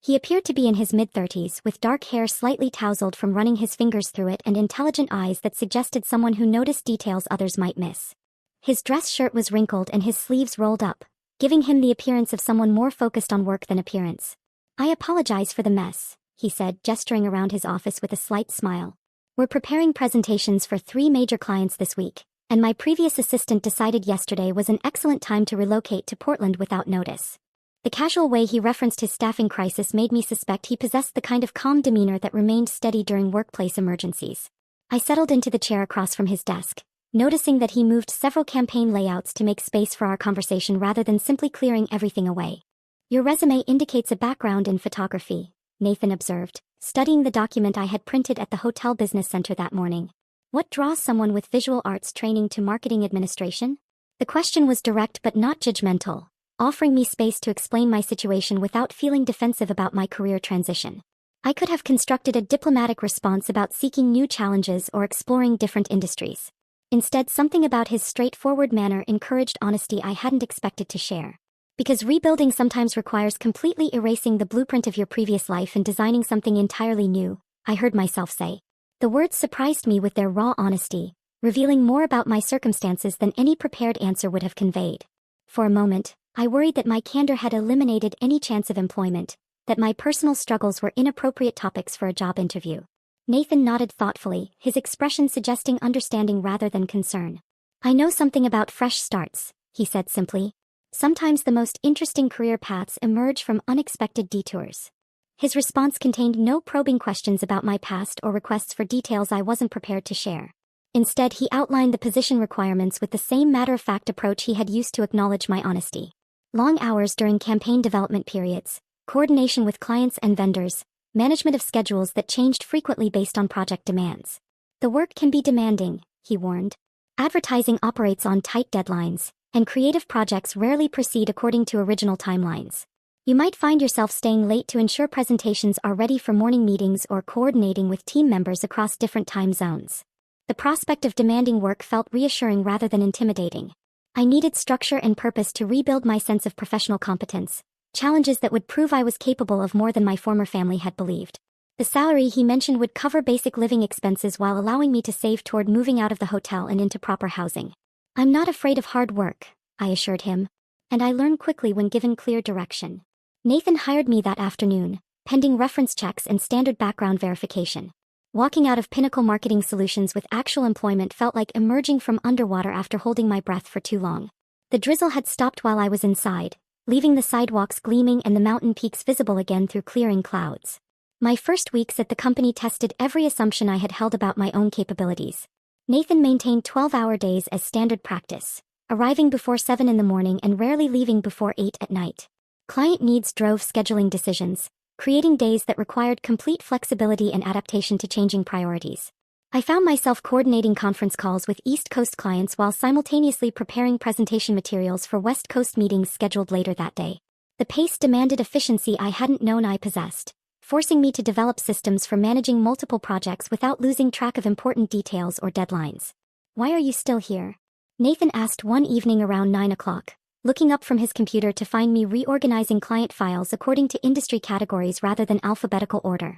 He appeared to be in his mid-30s, with dark hair slightly tousled from running his fingers through it and intelligent eyes that suggested someone who noticed details others might miss. His dress shirt was wrinkled and his sleeves rolled up, giving him the appearance of someone more focused on work than appearance. "I apologize for the mess," he said, gesturing around his office with a slight smile. "We're preparing presentations for 3 major clients this week, and my previous assistant decided yesterday was an excellent time to relocate to Portland without notice." The casual way he referenced his staffing crisis made me suspect he possessed the kind of calm demeanor that remained steady during workplace emergencies. I settled into the chair across from his desk, noticing that he moved several campaign layouts to make space for our conversation rather than simply clearing everything away. "Your resume indicates a background in photography," Nathan observed, studying the document I had printed at the Hotel Business Center that morning. "What draws someone with visual arts training to marketing administration?" The question was direct but not judgmental, offering me space to explain my situation without feeling defensive about my career transition. I could have constructed a diplomatic response about seeking new challenges or exploring different industries. Instead, something about his straightforward manner encouraged honesty I hadn't expected to share. Because rebuilding sometimes requires completely erasing the blueprint of your previous life and designing something entirely new, I heard myself say. The words surprised me with their raw honesty, revealing more about my circumstances than any prepared answer would have conveyed. For a moment, I worried that my candor had eliminated any chance of employment, that my personal struggles were inappropriate topics for a job interview. Nathan nodded thoughtfully, his expression suggesting understanding rather than concern. "I know something about fresh starts," he said simply. "Sometimes the most interesting career paths emerge from unexpected detours." His response contained no probing questions about my past or requests for details I wasn't prepared to share. Instead, he outlined the position requirements with the same matter-of-fact approach he had used to acknowledge my honesty. Long hours during campaign development periods, coordination with clients and vendors, management of schedules that changed frequently based on project demands. "The work can be demanding," he warned. "Advertising operates on tight deadlines, and creative projects rarely proceed according to original timelines. You might find yourself staying late to ensure presentations are ready for morning meetings or coordinating with team members across different time zones." The prospect of demanding work felt reassuring rather than intimidating. I needed structure and purpose to rebuild my sense of professional competence, challenges that would prove I was capable of more than my former family had believed. The salary he mentioned would cover basic living expenses while allowing me to save toward moving out of the hotel and into proper housing. "I'm not afraid of hard work," I assured him, "and I learn quickly when given clear direction." Nathan hired me that afternoon, pending reference checks and standard background verification. Walking out of Pinnacle Marketing Solutions with actual employment felt like emerging from underwater after holding my breath for too long. The drizzle had stopped while I was inside, leaving the sidewalks gleaming and the mountain peaks visible again through clearing clouds. My first weeks at the company tested every assumption I had held about my own capabilities. Nathan maintained 12-hour days as standard practice, arriving before 7 in the morning and rarely leaving before 8 at night. Client needs drove scheduling decisions, creating days that required complete flexibility and adaptation to changing priorities. I found myself coordinating conference calls with East Coast clients while simultaneously preparing presentation materials for West Coast meetings scheduled later that day. The pace demanded efficiency I hadn't known I possessed, forcing me to develop systems for managing multiple projects without losing track of important details or deadlines. "Why are you still here?" Nathan asked one evening around 9 o'clock, looking up from his computer to find me reorganizing client files according to industry categories rather than alphabetical order.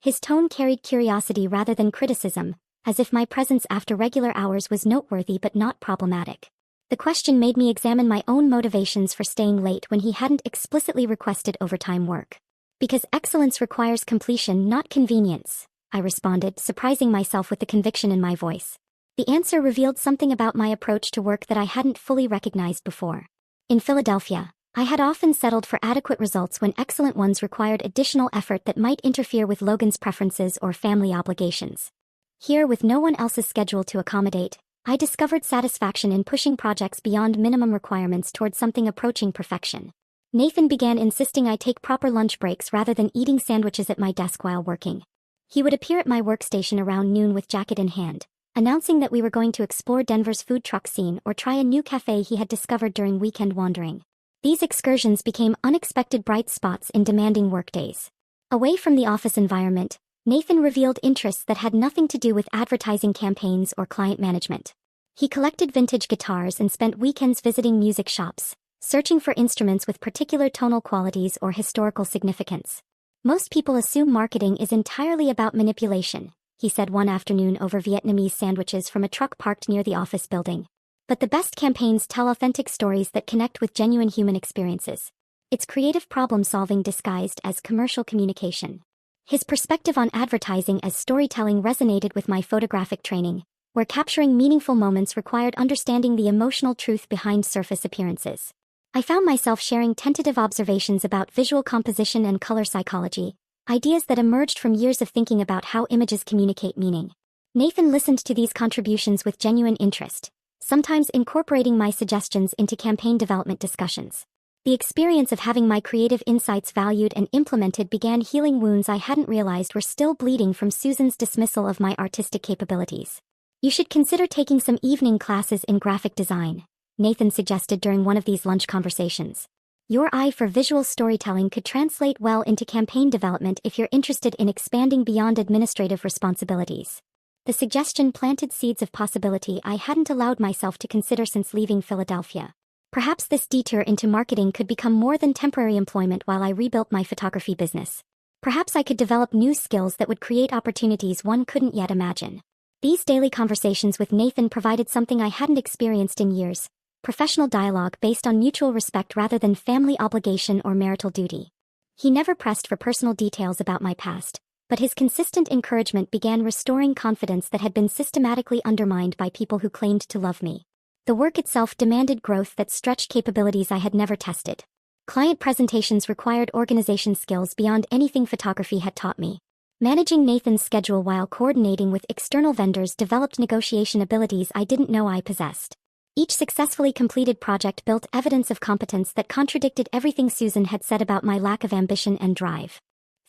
His tone carried curiosity rather than criticism, as if my presence after regular hours was noteworthy but not problematic. The question made me examine my own motivations for staying late when he hadn't explicitly requested overtime work. Because excellence requires completion, not convenience, I responded, surprising myself with the conviction in my voice. The answer revealed something about my approach to work that I hadn't fully recognized before. In Philadelphia, I had often settled for adequate results when excellent ones required additional effort that might interfere with Logan's preferences or family obligations. Here, with no one else's schedule to accommodate, I discovered satisfaction in pushing projects beyond minimum requirements toward something approaching perfection. Nathan began insisting I take proper lunch breaks rather than eating sandwiches at my desk while working. He would appear at my workstation around noon with jacket in hand, announcing that we were going to explore Denver's food truck scene or try a new cafe he had discovered during weekend wandering. These excursions became unexpected bright spots in demanding workdays. Away from the office environment, Nathan revealed interests that had nothing to do with advertising campaigns or client management. He collected vintage guitars and spent weekends visiting music shops, searching for instruments with particular tonal qualities or historical significance. Most people assume marketing is entirely about manipulation, he said one afternoon over Vietnamese sandwiches from a truck parked near the office building. But the best campaigns tell authentic stories that connect with genuine human experiences. It's creative problem-solving disguised as commercial communication. His perspective on advertising as storytelling resonated with my photographic training, where capturing meaningful moments required understanding the emotional truth behind surface appearances. I found myself sharing tentative observations about visual composition and color psychology, ideas that emerged from years of thinking about how images communicate meaning. Nathan listened to these contributions with genuine interest, sometimes incorporating my suggestions into campaign development discussions. The experience of having my creative insights valued and implemented began healing wounds I hadn't realized were still bleeding from Susan's dismissal of my artistic capabilities. You should consider taking some evening classes in graphic design, Nathan suggested during one of these lunch conversations. Your eye for visual storytelling could translate well into campaign development if you're interested in expanding beyond administrative responsibilities. The suggestion planted seeds of possibility I hadn't allowed myself to consider since leaving Philadelphia. Perhaps this detour into marketing could become more than temporary employment while I rebuilt my photography business. Perhaps I could develop new skills that would create opportunities one couldn't yet imagine. These daily conversations with Nathan provided something I hadn't experienced in years: professional dialogue based on mutual respect rather than family obligation or marital duty. He never pressed for personal details about my past, but his consistent encouragement began restoring confidence that had been systematically undermined by people who claimed to love me. The work itself demanded growth that stretched capabilities I had never tested. Client presentations required organization skills beyond anything photography had taught me. Managing Nathan's schedule while coordinating with external vendors developed negotiation abilities I didn't know I possessed. Each successfully completed project built evidence of competence that contradicted everything Susan had said about my lack of ambition and drive.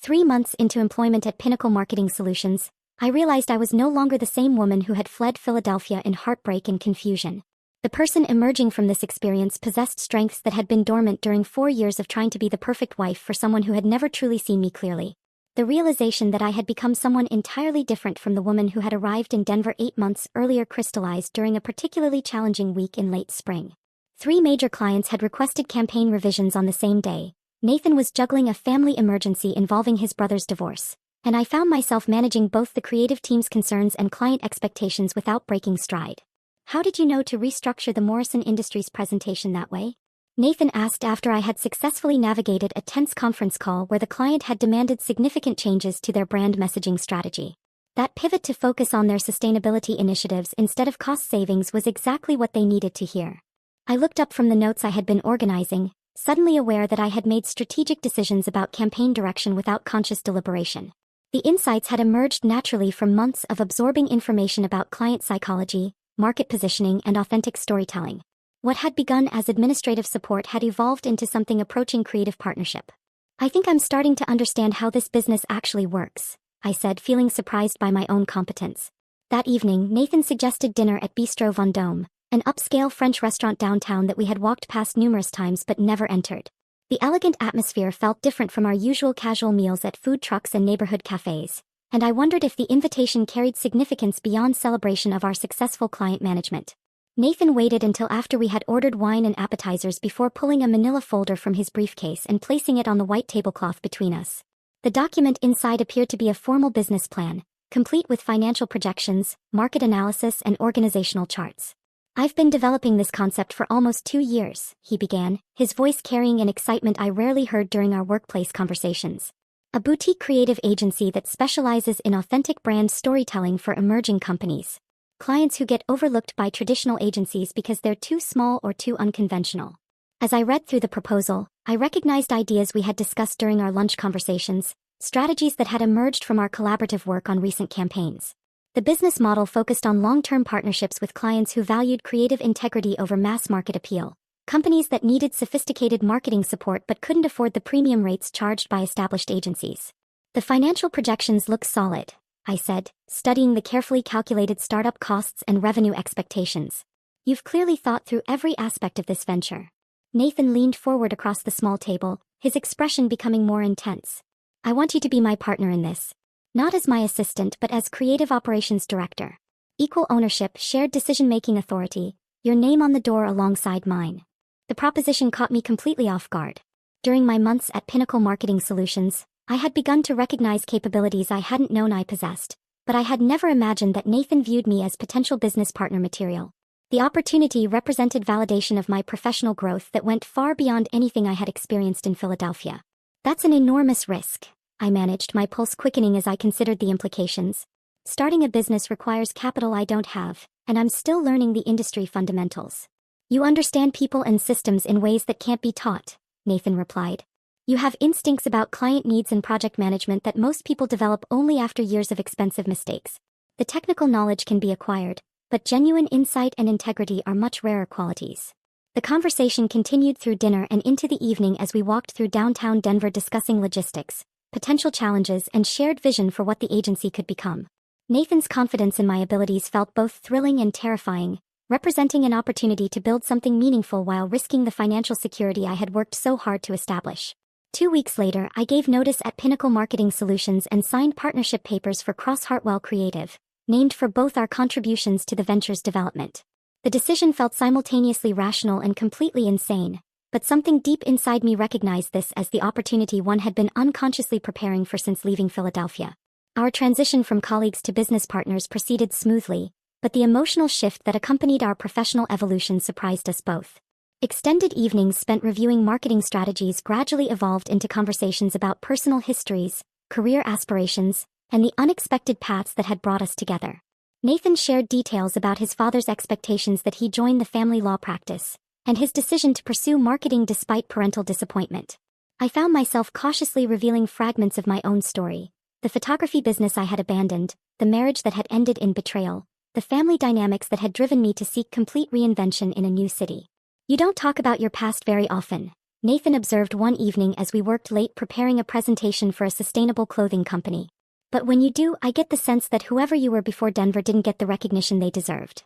3 months into employment at Pinnacle Marketing Solutions, I realized I was no longer the same woman who had fled Philadelphia in heartbreak and confusion. The person emerging from this experience possessed strengths that had been dormant during 4 years of trying to be the perfect wife for someone who had never truly seen me clearly. The realization that I had become someone entirely different from the woman who had arrived in Denver 8 months earlier crystallized during a particularly challenging week in late spring. 3 major clients had requested campaign revisions on the same day. Nathan was juggling a family emergency involving his brother's divorce, and I found myself managing both the creative team's concerns and client expectations without breaking stride. How did you know to restructure the Morrison Industries presentation that way? Nathan asked after I had successfully navigated a tense conference call where the client had demanded significant changes to their brand messaging strategy. That pivot to focus on their sustainability initiatives instead of cost savings was exactly what they needed to hear. I looked up from the notes I had been organizing, suddenly aware that I had made strategic decisions about campaign direction without conscious deliberation. The insights had emerged naturally from months of absorbing information about client psychology, market positioning, and authentic storytelling. What had begun as administrative support had evolved into something approaching creative partnership. I think I'm starting to understand how this business actually works, I said, feeling surprised by my own competence. That evening, Nathan suggested dinner at Bistro Vendôme, an upscale French restaurant downtown that we had walked past numerous times but never entered. The elegant atmosphere felt different from our usual casual meals at food trucks and neighborhood cafes, and I wondered if the invitation carried significance beyond celebration of our successful client management. Nathan waited until after we had ordered wine and appetizers before pulling a manila folder from his briefcase and placing it on the white tablecloth between us. The document inside appeared to be a formal business plan, complete with financial projections, market analysis, and organizational charts. I've been developing this concept for almost 2 years, he began, his voice carrying an excitement I rarely heard during our workplace conversations. A boutique creative agency that specializes in authentic brand storytelling for emerging companies. Clients who get overlooked by traditional agencies because they're too small or too unconventional. As I read through the proposal, I recognized ideas we had discussed during our lunch conversations, strategies that had emerged from our collaborative work on recent campaigns. The business model focused on long-term partnerships with clients who valued creative integrity over mass market appeal. Companies that needed sophisticated marketing support but couldn't afford the premium rates charged by established agencies. The financial projections look solid, I said, studying the carefully calculated startup costs and revenue expectations. You've clearly thought through every aspect of this venture. Nathan leaned forward across the small table, his expression becoming more intense. I want you to be my partner in this. Not as my assistant but as creative operations director. Equal ownership, shared decision-making authority, your name on the door alongside mine. The proposition caught me completely off guard. During my months at Pinnacle Marketing Solutions, I had begun to recognize capabilities I hadn't known I possessed, but I had never imagined that Nathan viewed me as potential business partner material. The opportunity represented validation of my professional growth that went far beyond anything I had experienced in Philadelphia. That's an enormous risk, I managed, my pulse quickening as I considered the implications. Starting a business requires capital I don't have, and I'm still learning the industry fundamentals. You understand people and systems in ways that can't be taught, Nathan replied. You have instincts about client needs and project management that most people develop only after years of expensive mistakes. The technical knowledge can be acquired, but genuine insight and integrity are much rarer qualities. The conversation continued through dinner and into the evening as we walked through downtown Denver discussing logistics, potential challenges, and shared vision for what the agency could become. Nathan's confidence in my abilities felt both thrilling and terrifying, representing an opportunity to build something meaningful while risking the financial security I had worked so hard to establish. 2 weeks later, I gave notice at Pinnacle Marketing Solutions and signed partnership papers for Cross Hartwell Creative, named for both our contributions to the venture's development. The decision felt simultaneously rational and completely insane, but something deep inside me recognized this as the opportunity one had been unconsciously preparing for since leaving Philadelphia. Our transition from colleagues to business partners proceeded smoothly, but the emotional shift that accompanied our professional evolution surprised us both. Extended evenings spent reviewing marketing strategies gradually evolved into conversations about personal histories, career aspirations, and the unexpected paths that had brought us together. Nathan shared details about his father's expectations that he join the family law practice, and his decision to pursue marketing despite parental disappointment. I found myself cautiously revealing fragments of my own story: the photography business I had abandoned, the marriage that had ended in betrayal, the family dynamics that had driven me to seek complete reinvention in a new city. You don't talk about your past very often, Nathan observed one evening as we worked late preparing a presentation for a sustainable clothing company. But when you do, I get the sense that whoever you were before Denver didn't get the recognition they deserved.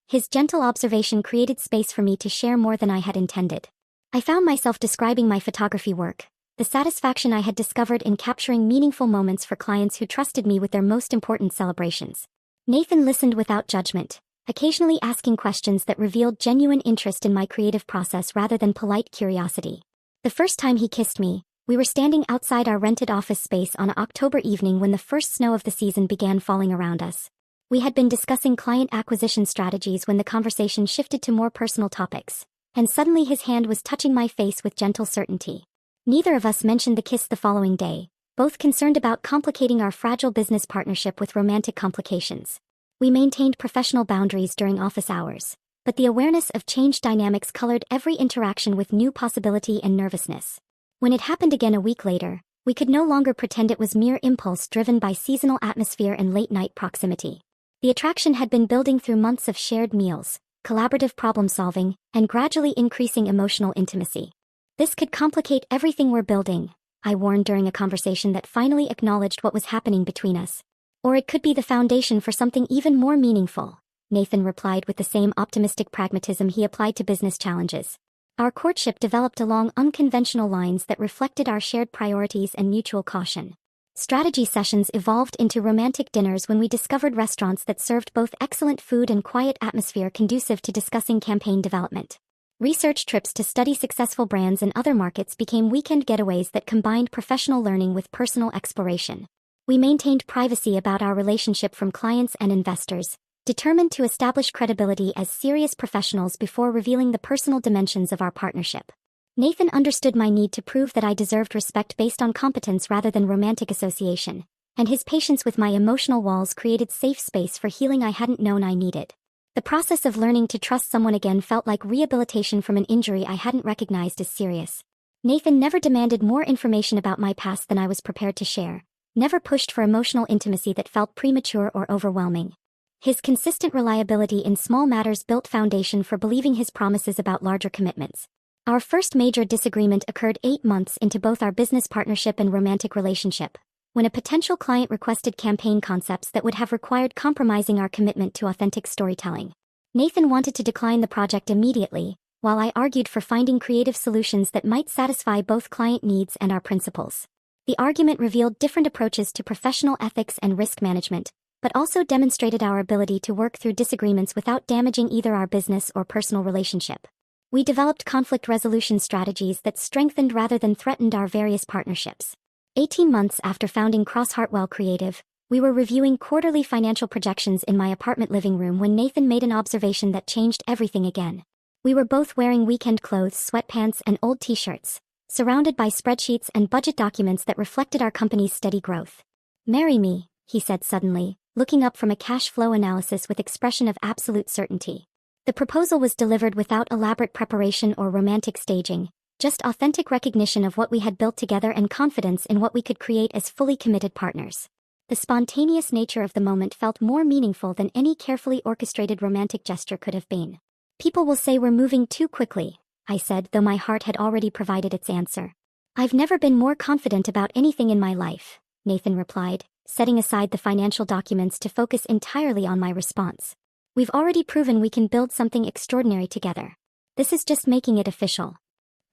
His gentle observation created space for me to share more than I had intended. I found myself describing my photography work, the satisfaction I had discovered in capturing meaningful moments for clients who trusted me with their most important celebrations. Nathan listened without judgment, occasionally asking questions that revealed genuine interest in my creative process rather than polite curiosity. The first time he kissed me, we were standing outside our rented office space on an October evening when the first snow of the season began falling around us. We had been discussing client acquisition strategies when the conversation shifted to more personal topics, and suddenly his hand was touching my face with gentle certainty. Neither of us mentioned the kiss the following day, both concerned about complicating our fragile business partnership with romantic complications. We maintained professional boundaries during office hours, but the awareness of changed dynamics colored every interaction with new possibility and nervousness. When it happened again a week later, we could no longer pretend it was mere impulse driven by seasonal atmosphere and late-night proximity. The attraction had been building through months of shared meals, collaborative problem-solving, and gradually increasing emotional intimacy. This could complicate everything we're building, I warned during a conversation that finally acknowledged what was happening between us. Or it could be the foundation for something even more meaningful, Nathan replied with the same optimistic pragmatism he applied to business challenges. Our courtship developed along unconventional lines that reflected our shared priorities and mutual caution. Strategy sessions evolved into romantic dinners when we discovered restaurants that served both excellent food and quiet atmosphere conducive to discussing campaign development. Research trips to study successful brands in other markets became weekend getaways that combined professional learning with personal exploration. We maintained privacy about our relationship from clients and investors, determined to establish credibility as serious professionals before revealing the personal dimensions of our partnership. Nathan understood my need to prove that I deserved respect based on competence rather than romantic association, and his patience with my emotional walls created safe space for healing I hadn't known I needed. The process of learning to trust someone again felt like rehabilitation from an injury I hadn't recognized as serious. Nathan never demanded more information about my past than I was prepared to share, never pushed for emotional intimacy that felt premature or overwhelming. His consistent reliability in small matters built foundation for believing his promises about larger commitments. Our first major disagreement occurred 8 months into both our business partnership and romantic relationship, when a potential client requested campaign concepts that would have required compromising our commitment to authentic storytelling. Nathan wanted to decline the project immediately, while I argued for finding creative solutions that might satisfy both client needs and our principles. The argument revealed different approaches to professional ethics and risk management, but also demonstrated our ability to work through disagreements without damaging either our business or personal relationship. We developed conflict resolution strategies that strengthened rather than threatened our various partnerships. 18 months after founding Cross Hartwell Creative, we were reviewing quarterly financial projections in my apartment living room when Nathan made an observation that changed everything again. We were both wearing weekend clothes, sweatpants, and old t-shirts, surrounded by spreadsheets and budget documents that reflected our company's steady growth. "Marry me," he said suddenly, looking up from a cash flow analysis with expression of absolute certainty. The proposal was delivered without elaborate preparation or romantic staging, just authentic recognition of what we had built together and confidence in what we could create as fully committed partners. The spontaneous nature of the moment felt more meaningful than any carefully orchestrated romantic gesture could have been. "People will say we're moving too quickly," I said, though my heart had already provided its answer. "I've never been more confident about anything in my life," Nathan replied, setting aside the financial documents to focus entirely on my response. "We've already proven we can build something extraordinary together. This is just making it official."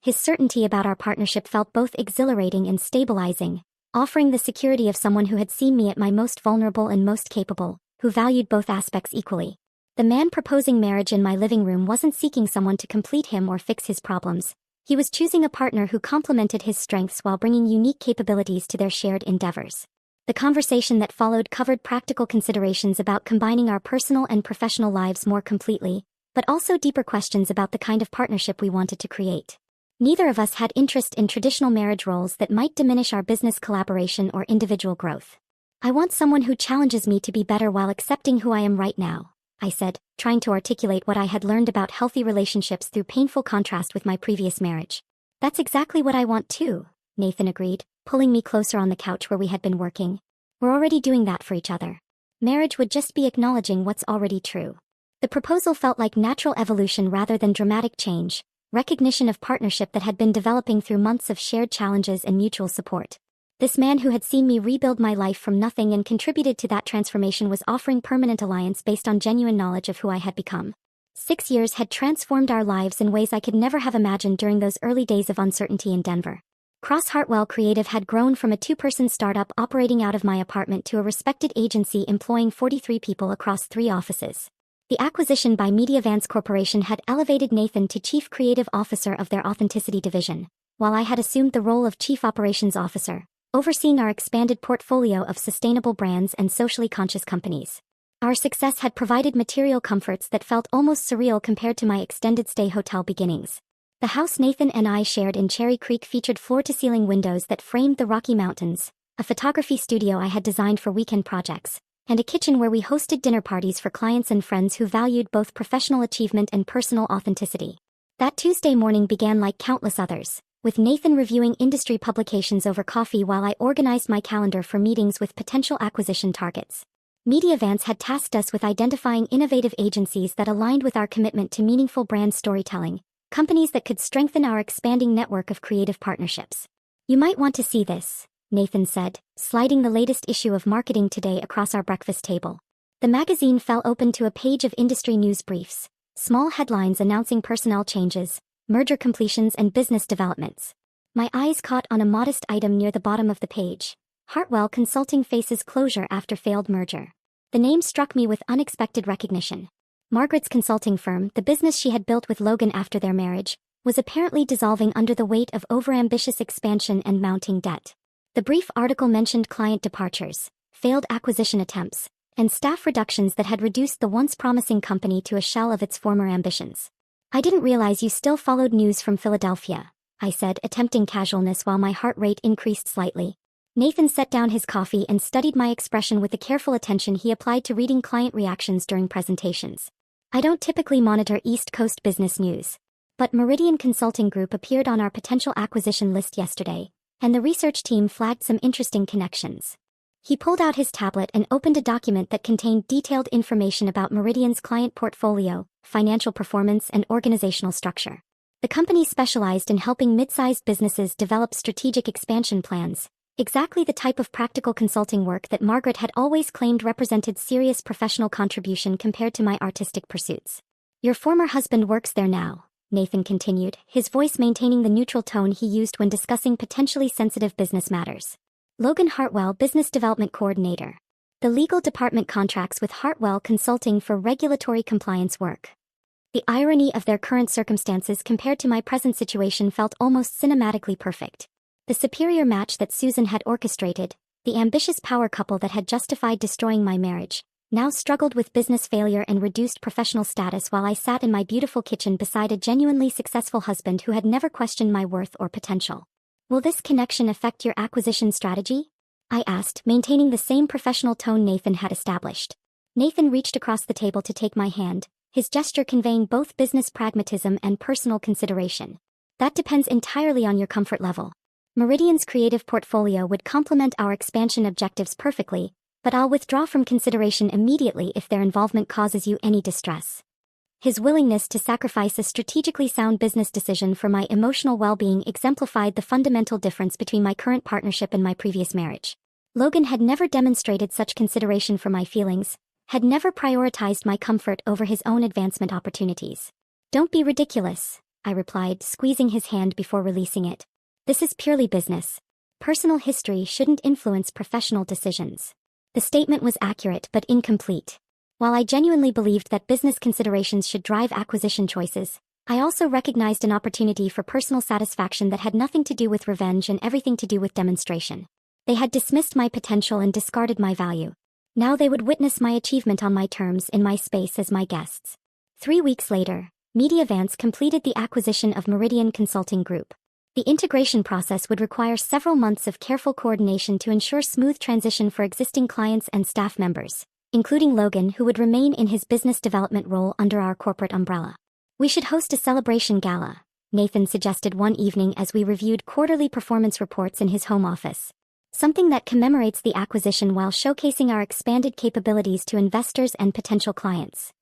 His certainty about our partnership felt both exhilarating and stabilizing, offering the security of someone who had seen me at my most vulnerable and most capable, who valued both aspects equally. The man proposing marriage in my living room wasn't seeking someone to complete him or fix his problems. He was choosing a partner who complemented his strengths while bringing unique capabilities to their shared endeavors. The conversation that followed covered practical considerations about combining our personal and professional lives more completely, but also deeper questions about the kind of partnership we wanted to create. Neither of us had interest in traditional marriage roles that might diminish our business collaboration or individual growth. "I want someone who challenges me to be better while accepting who I am right now," I said, trying to articulate what I had learned about healthy relationships through painful contrast with my previous marriage. "That's exactly what I want too," Nathan agreed, pulling me closer on the couch where we had been working. "We're already doing that for each other. Marriage would just be acknowledging what's already true." The proposal felt like natural evolution rather than dramatic change, recognition of partnership that had been developing through months of shared challenges and mutual support. This man who had seen me rebuild my life from nothing and contributed to that transformation was offering permanent alliance based on genuine knowledge of who I had become. 6 years had transformed our lives in ways I could never have imagined during those early days of uncertainty in Denver. Cross Hartwell Creative had grown from a 2-person startup operating out of my apartment to a respected agency employing 43 people across 3 offices. The acquisition by Mediavance Corporation had elevated Nathan to Chief Creative Officer of their Authenticity division, while I had assumed the role of Chief Operations Officer, overseeing our expanded portfolio of sustainable brands and socially conscious companies. Our success had provided material comforts that felt almost surreal compared to my extended stay hotel beginnings. The house Nathan and I shared in Cherry Creek featured floor-to-ceiling windows that framed the Rocky Mountains, a photography studio I had designed for weekend projects, and a kitchen where we hosted dinner parties for clients and friends who valued both professional achievement and personal authenticity. That Tuesday morning began like countless others, with Nathan reviewing industry publications over coffee while I organized my calendar for meetings with potential acquisition targets. Mediavance had tasked us with identifying innovative agencies that aligned with our commitment to meaningful brand storytelling, companies that could strengthen our expanding network of creative partnerships. "You might want to see this," Nathan said, sliding the latest issue of Marketing Today across our breakfast table. The magazine fell open to a page of industry news briefs, small headlines announcing personnel changes, merger completions and business developments. My eyes caught on a modest item near the bottom of the page. "Hartwell Consulting faces closure after failed merger." The name struck me with unexpected recognition. Margaret's consulting firm, the business she had built with Logan after their marriage, was apparently dissolving under the weight of overambitious expansion and mounting debt. The brief article mentioned client departures, failed acquisition attempts, and staff reductions that had reduced the once promising company to a shell of its former ambitions. "I didn't realize you still followed news from Philadelphia," I said, attempting casualness while my heart rate increased slightly. Nathan set down his coffee and studied my expression with the careful attention he applied to reading client reactions during presentations. "I don't typically monitor East Coast business news, but Meridian Consulting Group appeared on our potential acquisition list yesterday, and the research team flagged some interesting connections." He pulled out his tablet and opened a document that contained detailed information about Meridian's client portfolio, financial performance, and organizational structure. The company specialized in helping mid-sized businesses develop strategic expansion plans, exactly the type of practical consulting work that Margaret had always claimed represented serious professional contribution compared to my artistic pursuits. "Your former husband works there now," Nathan continued, his voice maintaining the neutral tone he used when discussing potentially sensitive business matters. "Logan Hartwell, Business Development Coordinator. The legal department contracts with Hartwell Consulting for regulatory compliance work." The irony of their current circumstances compared to my present situation felt almost cinematically perfect. The superior match that Susan had orchestrated, the ambitious power couple that had justified destroying my marriage, now struggled with business failure and reduced professional status while I sat in my beautiful kitchen beside a genuinely successful husband who had never questioned my worth or potential. "Will this connection affect your acquisition strategy?" I asked, maintaining the same professional tone Nathan had established. Nathan reached across the table to take my hand, his gesture conveying both business pragmatism and personal consideration. "That depends entirely on your comfort level. Meridian's creative portfolio would complement our expansion objectives perfectly, but I'll withdraw from consideration immediately if their involvement causes you any distress." His willingness to sacrifice a strategically sound business decision for my emotional well-being exemplified the fundamental difference between my current partnership and my previous marriage. Logan had never demonstrated such consideration for my feelings, had never prioritized my comfort over his own advancement opportunities. "Don't be ridiculous," I replied, squeezing his hand before releasing it. "This is purely business. Personal history shouldn't influence professional decisions." The statement was accurate but incomplete. While I genuinely believed that business considerations should drive acquisition choices, I also recognized an opportunity for personal satisfaction that had nothing to do with revenge and everything to do with demonstration. They had dismissed my potential and discarded my value. Now they would witness my achievement on my terms in my space as my guests. 3 weeks later, Mediavance completed the acquisition of Meridian Consulting Group. The integration process would require several months of careful coordination to ensure smooth transition for existing clients and staff members, including Logan, who would remain in his business development role under our corporate umbrella. "We should host a celebration gala," Nathan suggested one evening as we reviewed quarterly performance reports in his home office. "Something that commemorates the acquisition while showcasing our expanded capabilities to investors and potential clients."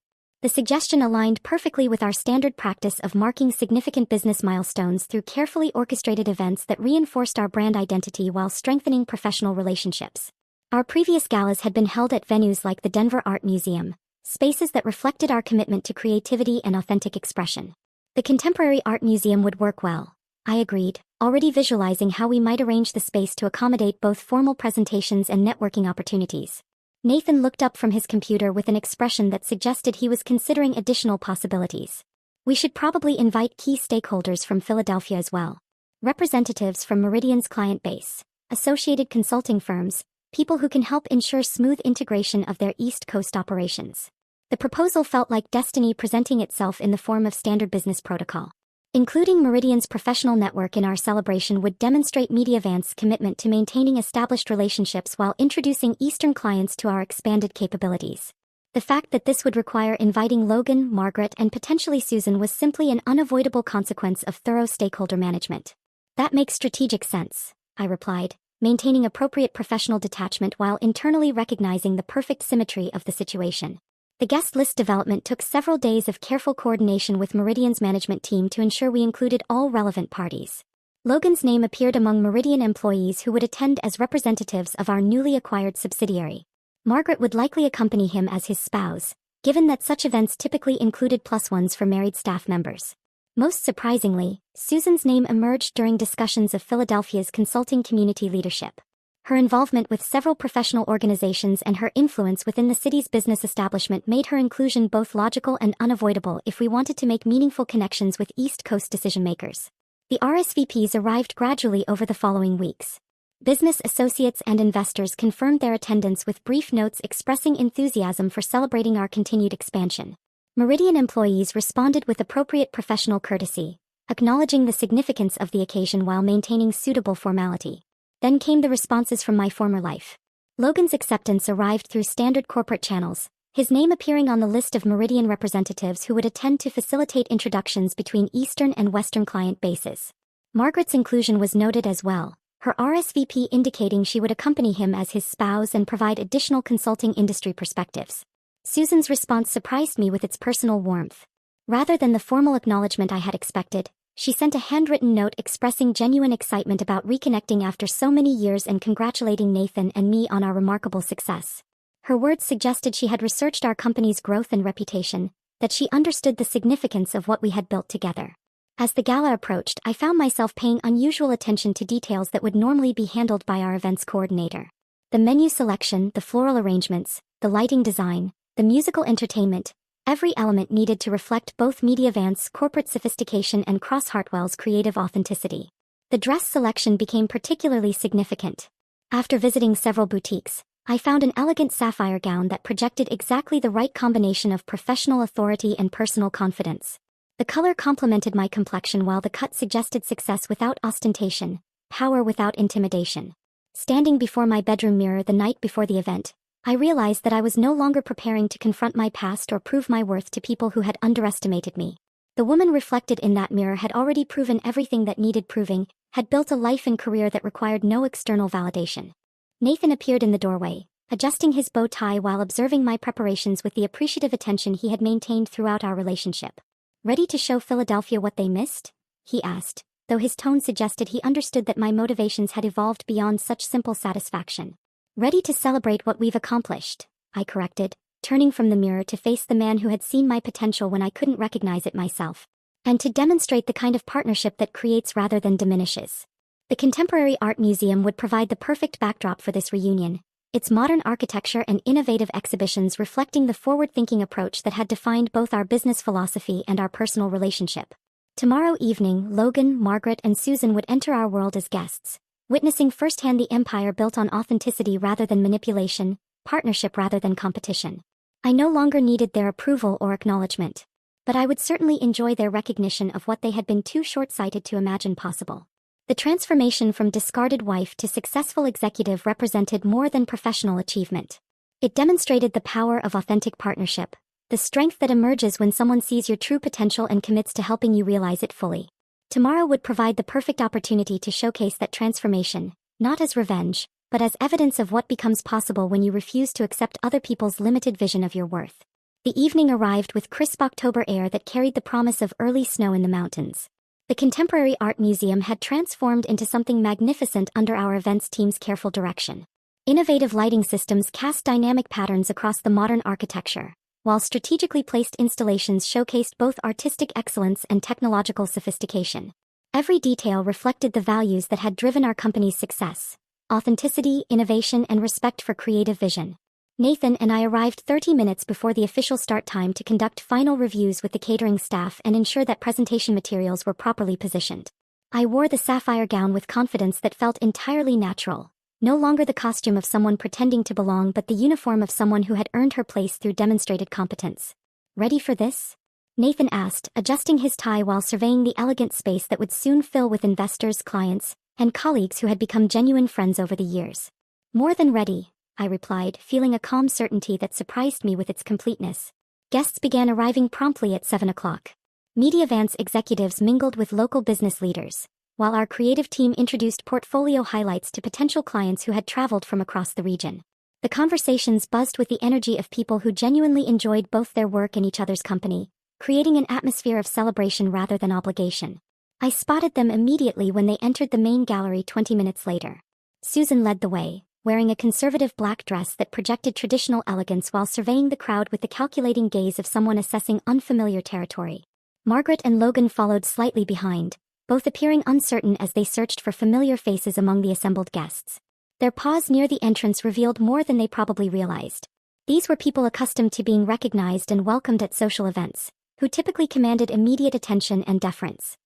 The suggestion aligned perfectly with our standard practice of marking significant business milestones through carefully orchestrated events that reinforced our brand identity while strengthening professional relationships. Our previous galas had been held at venues like the Denver Art Museum, spaces that reflected our commitment to creativity and authentic expression. The Contemporary Art Museum would work well, I agreed, already visualizing how we might arrange the space to accommodate both formal presentations and networking opportunities. Nathan looked up from his computer with an expression that suggested he was considering additional possibilities. "We should probably invite key stakeholders from Philadelphia as well. Representatives from Meridian's client base, associated consulting firms, people who can help ensure smooth integration of their East Coast operations." The proposal felt like destiny presenting itself in the form of standard business protocol. Including Meridian's professional network in our celebration would demonstrate Mediavance's commitment to maintaining established relationships while introducing Eastern clients to our expanded capabilities. The fact that this would require inviting Logan, Margaret, and potentially Susan was simply an unavoidable consequence of thorough stakeholder management. "That makes strategic sense," I replied, maintaining appropriate professional detachment while internally recognizing the perfect symmetry of the situation. The guest list development took several days of careful coordination with Meridian's management team to ensure we included all relevant parties. Logan's name appeared among Meridian employees who would attend as representatives of our newly acquired subsidiary. Margaret would likely accompany him as his spouse, given that such events typically included +1s for married staff members. Most surprisingly, Susan's name emerged during discussions of Philadelphia's consulting community leadership. Her involvement with several professional organizations and her influence within the city's business establishment made her inclusion both logical and unavoidable if we wanted to make meaningful connections with East Coast decision-makers. The RSVPs arrived gradually over the following weeks. Business associates and investors confirmed their attendance with brief notes expressing enthusiasm for celebrating our continued expansion. Meridian employees responded with appropriate professional courtesy, acknowledging the significance of the occasion while maintaining suitable formality. Then came the responses from my former life. Logan's acceptance arrived through standard corporate channels, his name appearing on the list of Meridian representatives who would attend to facilitate introductions between Eastern and Western client bases. Margaret's inclusion was noted as well, her RSVP indicating she would accompany him as his spouse and provide additional consulting industry perspectives. Susan's response surprised me with its personal warmth. Rather than the formal acknowledgement I had expected, she sent a handwritten note expressing genuine excitement about reconnecting after so many years and congratulating Nathan and me on our remarkable success. Her words suggested she had researched our company's growth and reputation, that she understood the significance of what we had built together. As the gala approached, I found myself paying unusual attention to details that would normally be handled by our events coordinator. The menu selection, the floral arrangements, the lighting design, the musical entertainment, every element needed to reflect both Mediavant's corporate sophistication and Cross Hartwell's creative authenticity. The dress selection became particularly significant. After visiting several boutiques, I found an elegant sapphire gown that projected exactly the right combination of professional authority and personal confidence. The color complemented my complexion while the cut suggested success without ostentation, power without intimidation. Standing before my bedroom mirror the night before the event, I realized that I was no longer preparing to confront my past or prove my worth to people who had underestimated me. The woman reflected in that mirror had already proven everything that needed proving, had built a life and career that required no external validation. Nathan appeared in the doorway, adjusting his bow tie while observing my preparations with the appreciative attention he had maintained throughout our relationship. "Ready to show Philadelphia what they missed?" he asked, though his tone suggested he understood that my motivations had evolved beyond such simple satisfaction. "Ready to celebrate what we've accomplished," I corrected, turning from the mirror to face the man who had seen my potential when I couldn't recognize it myself. "And to demonstrate the kind of partnership that creates rather than diminishes." The Contemporary Art Museum would provide the perfect backdrop for this reunion, its modern architecture and innovative exhibitions reflecting the forward-thinking approach that had defined both our business philosophy and our personal relationship. Tomorrow evening, Logan, Margaret, and Susan would enter our world as guests, witnessing firsthand the empire built on authenticity rather than manipulation, partnership rather than competition. I no longer needed their approval or acknowledgement, but I would certainly enjoy their recognition of what they had been too short-sighted to imagine possible. The transformation from discarded wife to successful executive represented more than professional achievement. It demonstrated the power of authentic partnership, the strength that emerges when someone sees your true potential and commits to helping you realize it fully. Tomorrow would provide the perfect opportunity to showcase that transformation, not as revenge, but as evidence of what becomes possible when you refuse to accept other people's limited vision of your worth. The evening arrived with crisp October air that carried the promise of early snow in the mountains. The Contemporary Art Museum had transformed into something magnificent under our events team's careful direction. Innovative lighting systems cast dynamic patterns across the modern architecture, while strategically placed installations showcased both artistic excellence and technological sophistication. Every detail reflected the values that had driven our company's success: authenticity, innovation, and respect for creative vision. Nathan and I arrived 30 minutes before the official start time to conduct final reviews with the catering staff and ensure that presentation materials were properly positioned. I wore the sapphire gown with confidence that felt entirely natural, no longer the costume of someone pretending to belong but the uniform of someone who had earned her place through demonstrated competence. "Ready for this?" Nathan asked, adjusting his tie while surveying the elegant space that would soon fill with investors, clients, and colleagues who had become genuine friends over the years. "More than ready," I replied, feeling a calm certainty that surprised me with its completeness. Guests began arriving promptly at 7 o'clock. Mediavant's executives mingled with local business leaders, while our creative team introduced portfolio highlights to potential clients who had traveled from across the region. The conversations buzzed with the energy of people who genuinely enjoyed both their work and each other's company, creating an atmosphere of celebration rather than obligation. I spotted them immediately when they entered the main gallery 20 minutes later. Susan led the way, wearing a conservative black dress that projected traditional elegance while surveying the crowd with the calculating gaze of someone assessing unfamiliar territory. Margaret and Logan followed slightly behind, both appearing uncertain as they searched for familiar faces among the assembled guests. Their pause near the entrance revealed more than they probably realized. These were people accustomed to being recognized and welcomed at social events, who typically commanded immediate attention and deference.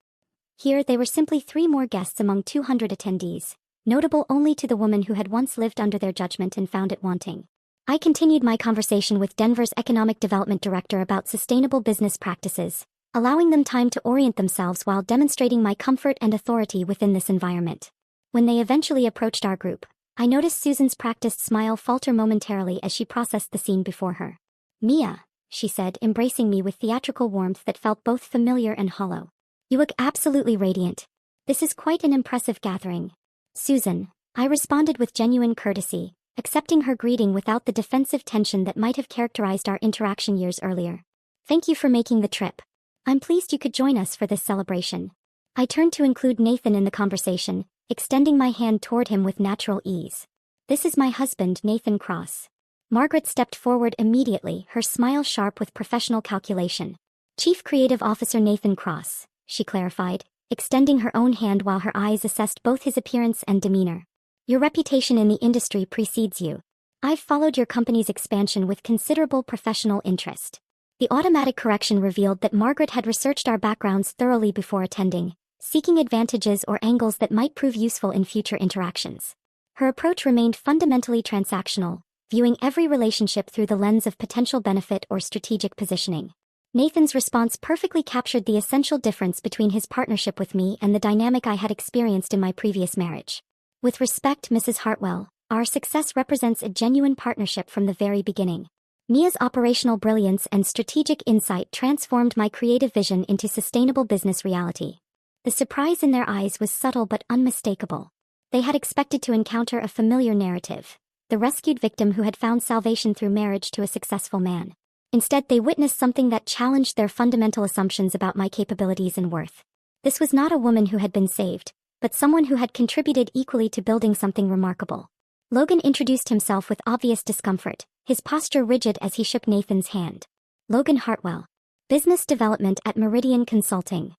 Here they were simply 3 more guests among 200 attendees, notable only to the woman who had once lived under their judgment and found it wanting. I continued my conversation with Denver's economic development director about sustainable business practices, allowing them time to orient themselves while demonstrating my comfort and authority within this environment. When they eventually approached our group, I noticed Susan's practiced smile falter momentarily as she processed the scene before her. "Mia," she said, embracing me with theatrical warmth that felt both familiar and hollow. "You look absolutely radiant. This is quite an impressive gathering." "Susan," I responded with genuine courtesy, accepting her greeting without the defensive tension that might have characterized our interaction years earlier. "Thank you for making the trip. I'm pleased you could join us for this celebration." I turned to include Nathan in the conversation, extending my hand toward him with natural ease. "This is my husband, Nathan Cross." Margaret stepped forward immediately, her smile sharp with professional calculation. "Chief Creative Officer Nathan Cross," she clarified, extending her own hand while her eyes assessed both his appearance and demeanor. "Your reputation in the industry precedes you. I've followed your company's expansion with considerable professional interest." The automatic correction revealed that Margaret had researched our backgrounds thoroughly before attending, seeking advantages or angles that might prove useful in future interactions. Her approach remained fundamentally transactional, viewing every relationship through the lens of potential benefit or strategic positioning. Nathan's response perfectly captured the essential difference between his partnership with me and the dynamic I had experienced in my previous marriage. "With respect, Mrs. Hartwell, our success represents a genuine partnership from the very beginning. Mia's operational brilliance and strategic insight transformed my creative vision into sustainable business reality." The surprise in their eyes was subtle but unmistakable. They had expected to encounter a familiar narrative, the rescued victim who had found salvation through marriage to a successful man. Instead, they witnessed something that challenged their fundamental assumptions about my capabilities and worth. This was not a woman who had been saved, but someone who had contributed equally to building something remarkable. Logan introduced himself with obvious discomfort, his posture rigid as he shook Nathan's hand. "Logan Hartwell, Business Development at Meridian Consulting."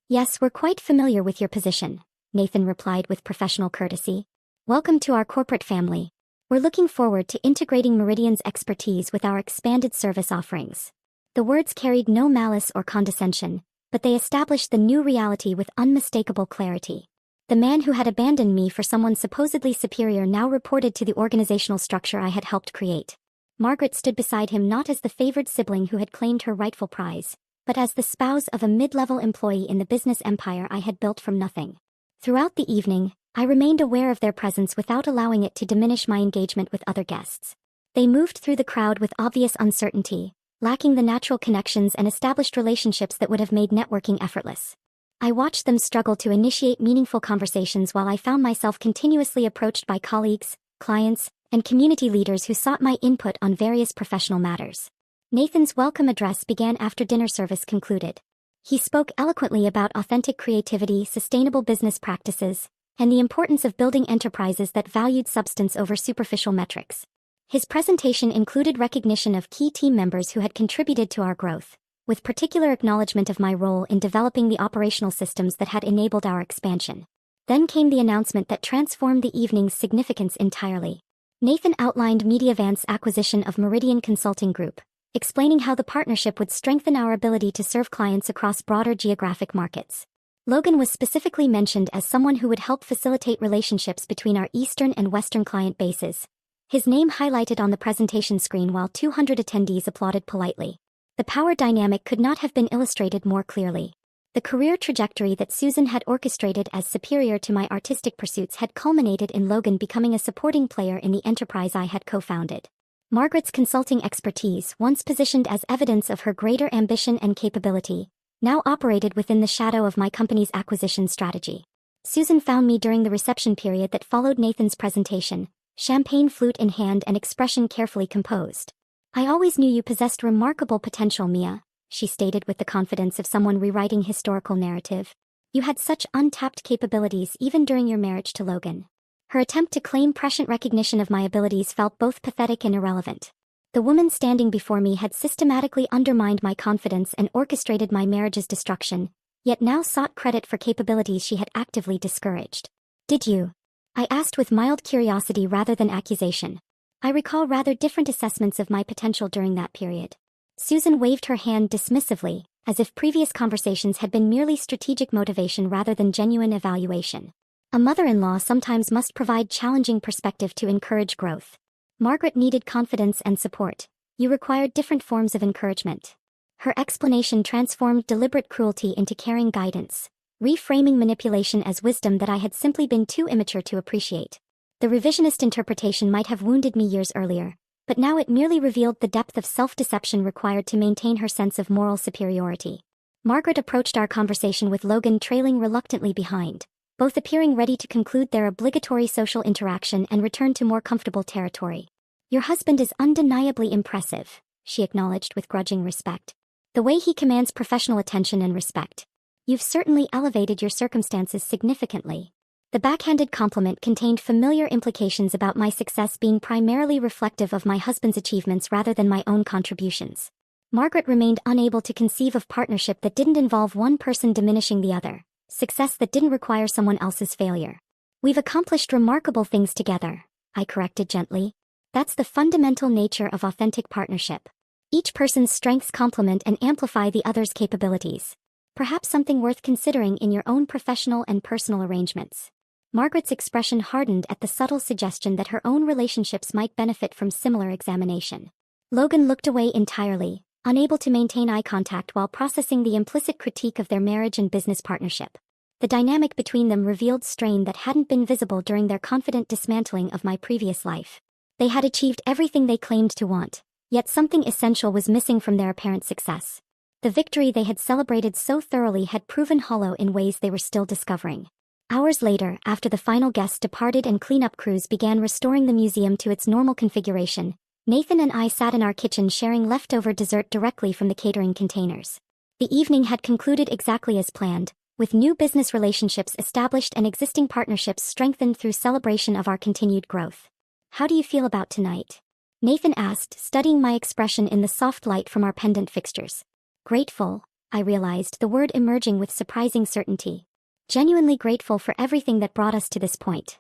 "Yes, we're quite familiar with your position," Nathan replied with professional courtesy. "Welcome to our corporate family. We're looking forward to integrating Meridian's expertise with our expanded service offerings." The words carried no malice or condescension, but they established the new reality with unmistakable clarity. The man who had abandoned me for someone supposedly superior now reported to the organizational structure I had helped create. Margaret stood beside him not as the favored sibling who had claimed her rightful prize, but as the spouse of a mid-level employee in the business empire I had built from nothing. Throughout the evening, I remained aware of their presence without allowing it to diminish my engagement with other guests. They moved through the crowd with obvious uncertainty, lacking the natural connections and established relationships that would have made networking effortless. I watched them struggle to initiate meaningful conversations while I found myself continuously approached by colleagues, clients, and community leaders who sought my input on various professional matters. Nathan's welcome address began after dinner service concluded. He spoke eloquently about authentic creativity, sustainable business practices, and the importance of building enterprises that valued substance over superficial metrics. His presentation included recognition of key team members who had contributed to our growth, with particular acknowledgement of my role in developing the operational systems that had enabled our expansion. Then came the announcement that transformed the evening's significance entirely. Nathan outlined Mediavant's acquisition of Meridian Consulting Group, explaining how the partnership would strengthen our ability to serve clients across broader geographic markets. Logan was specifically mentioned as someone who would help facilitate relationships between our Eastern and Western client bases, his name highlighted on the presentation screen while 200 attendees applauded politely. The power dynamic could not have been illustrated more clearly. The career trajectory that Susan had orchestrated as superior to my artistic pursuits had culminated in Logan becoming a supporting player in the enterprise I had co-founded. Margaret's consulting expertise, once positioned as evidence of her greater ambition and capability, now operated within the shadow of my company's acquisition strategy. Susan found me during the reception period that followed Nathan's presentation, champagne flute in hand and expression carefully composed. "I always knew you possessed remarkable potential, Mia," she stated with the confidence of someone rewriting historical narrative. "You had such untapped capabilities even during your marriage to Logan." Her attempt to claim prescient recognition of my abilities felt both pathetic and irrelevant. The woman standing before me had systematically undermined my confidence and orchestrated my marriage's destruction, yet now sought credit for capabilities she had actively discouraged. "Did you?" I asked with mild curiosity rather than accusation. I recall rather different assessments of my potential during that period. Susan waved her hand dismissively, as if previous conversations had been merely strategic motivation rather than genuine evaluation. A mother-in-law sometimes must provide challenging perspective to encourage growth. Margaret needed confidence and support. You required different forms of encouragement. Her explanation transformed deliberate cruelty into caring guidance, reframing manipulation as wisdom that I had simply been too immature to appreciate. The revisionist interpretation might have wounded me years earlier, but now it merely revealed the depth of self-deception required to maintain her sense of moral superiority. Margaret approached our conversation with Logan trailing reluctantly behind, both appearing ready to conclude their obligatory social interaction and return to more comfortable territory. "Your husband is undeniably impressive," she acknowledged with grudging respect. "The way he commands professional attention and respect. You've certainly elevated your circumstances significantly." The backhanded compliment contained familiar implications about my success being primarily reflective of my husband's achievements rather than my own contributions. Margaret remained unable to conceive of partnership that didn't involve one person diminishing the other, success that didn't require someone else's failure. "We've accomplished remarkable things together," I corrected gently. "That's the fundamental nature of authentic partnership. Each person's strengths complement and amplify the other's capabilities. Perhaps something worth considering in your own professional and personal arrangements." Margaret's expression hardened at the subtle suggestion that her own relationships might benefit from similar examination. Logan looked away entirely, unable to maintain eye contact while processing the implicit critique of their marriage and business partnership. The dynamic between them revealed strain that hadn't been visible during their confident dismantling of my previous life. They had achieved everything they claimed to want, yet something essential was missing from their apparent success. The victory they had celebrated so thoroughly had proven hollow in ways they were still discovering. Hours later, after the final guests departed and cleanup crews began restoring the museum to its normal configuration, Nathan and I sat in our kitchen sharing leftover dessert directly from the catering containers. The evening had concluded exactly as planned, with new business relationships established and existing partnerships strengthened through celebration of our continued growth. "How do you feel about tonight?" Nathan asked, studying my expression in the soft light from our pendant fixtures. "Grateful," I realized, the word emerging with surprising certainty. "Genuinely grateful for everything that brought us to this point."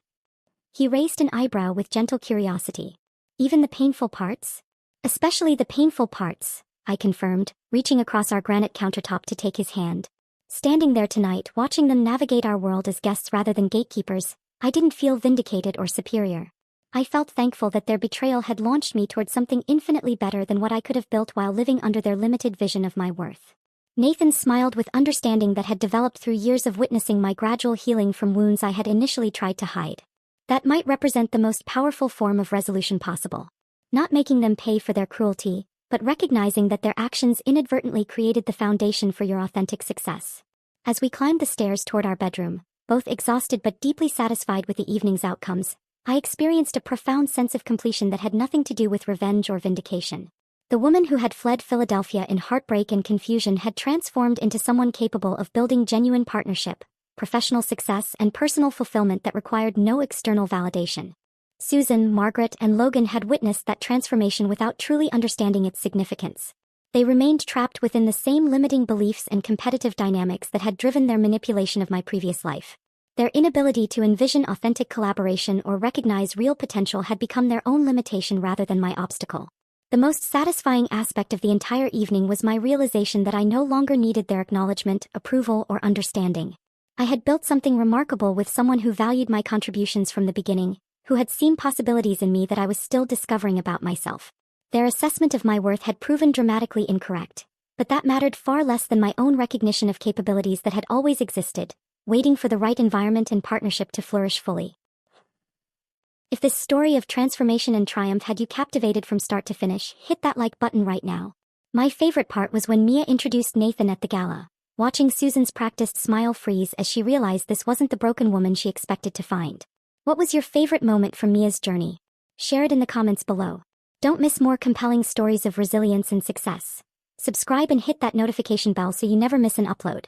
He raised an eyebrow with gentle curiosity. "Even the painful parts?" "Especially the painful parts," I confirmed, reaching across our granite countertop to take his hand. Standing there tonight, watching them navigate our world as guests rather than gatekeepers, I didn't feel vindicated or superior. I felt thankful that their betrayal had launched me toward something infinitely better than what I could have built while living under their limited vision of my worth. Nathan smiled with understanding that had developed through years of witnessing my gradual healing from wounds I had initially tried to hide. "That might represent the most powerful form of resolution possible. Not making them pay for their cruelty, but recognizing that their actions inadvertently created the foundation for your authentic success." As we climbed the stairs toward our bedroom, both exhausted but deeply satisfied with the evening's outcomes, I experienced a profound sense of completion that had nothing to do with revenge or vindication. The woman who had fled Philadelphia in heartbreak and confusion had transformed into someone capable of building genuine partnership, professional success, and personal fulfillment that required no external validation. Susan, Margaret, and Logan had witnessed that transformation without truly understanding its significance. They remained trapped within the same limiting beliefs and competitive dynamics that had driven their manipulation of my previous life. Their inability to envision authentic collaboration or recognize real potential had become their own limitation rather than my obstacle. The most satisfying aspect of the entire evening was my realization that I no longer needed their acknowledgement, approval, or understanding. I had built something remarkable with someone who valued my contributions from the beginning, who had seen possibilities in me that I was still discovering about myself. Their assessment of my worth had proven dramatically incorrect, but that mattered far less than my own recognition of capabilities that had always existed, waiting for the right environment and partnership to flourish fully. If this story of transformation and triumph had you captivated from start to finish, hit that like button right now. My favorite part was when Mia introduced Nathan at the gala, watching Susan's practiced smile freeze as she realized this wasn't the broken woman she expected to find. What was your favorite moment from Mia's journey? Share it in the comments below. Don't miss more compelling stories of resilience and success. Subscribe and hit that notification bell so you never miss an upload.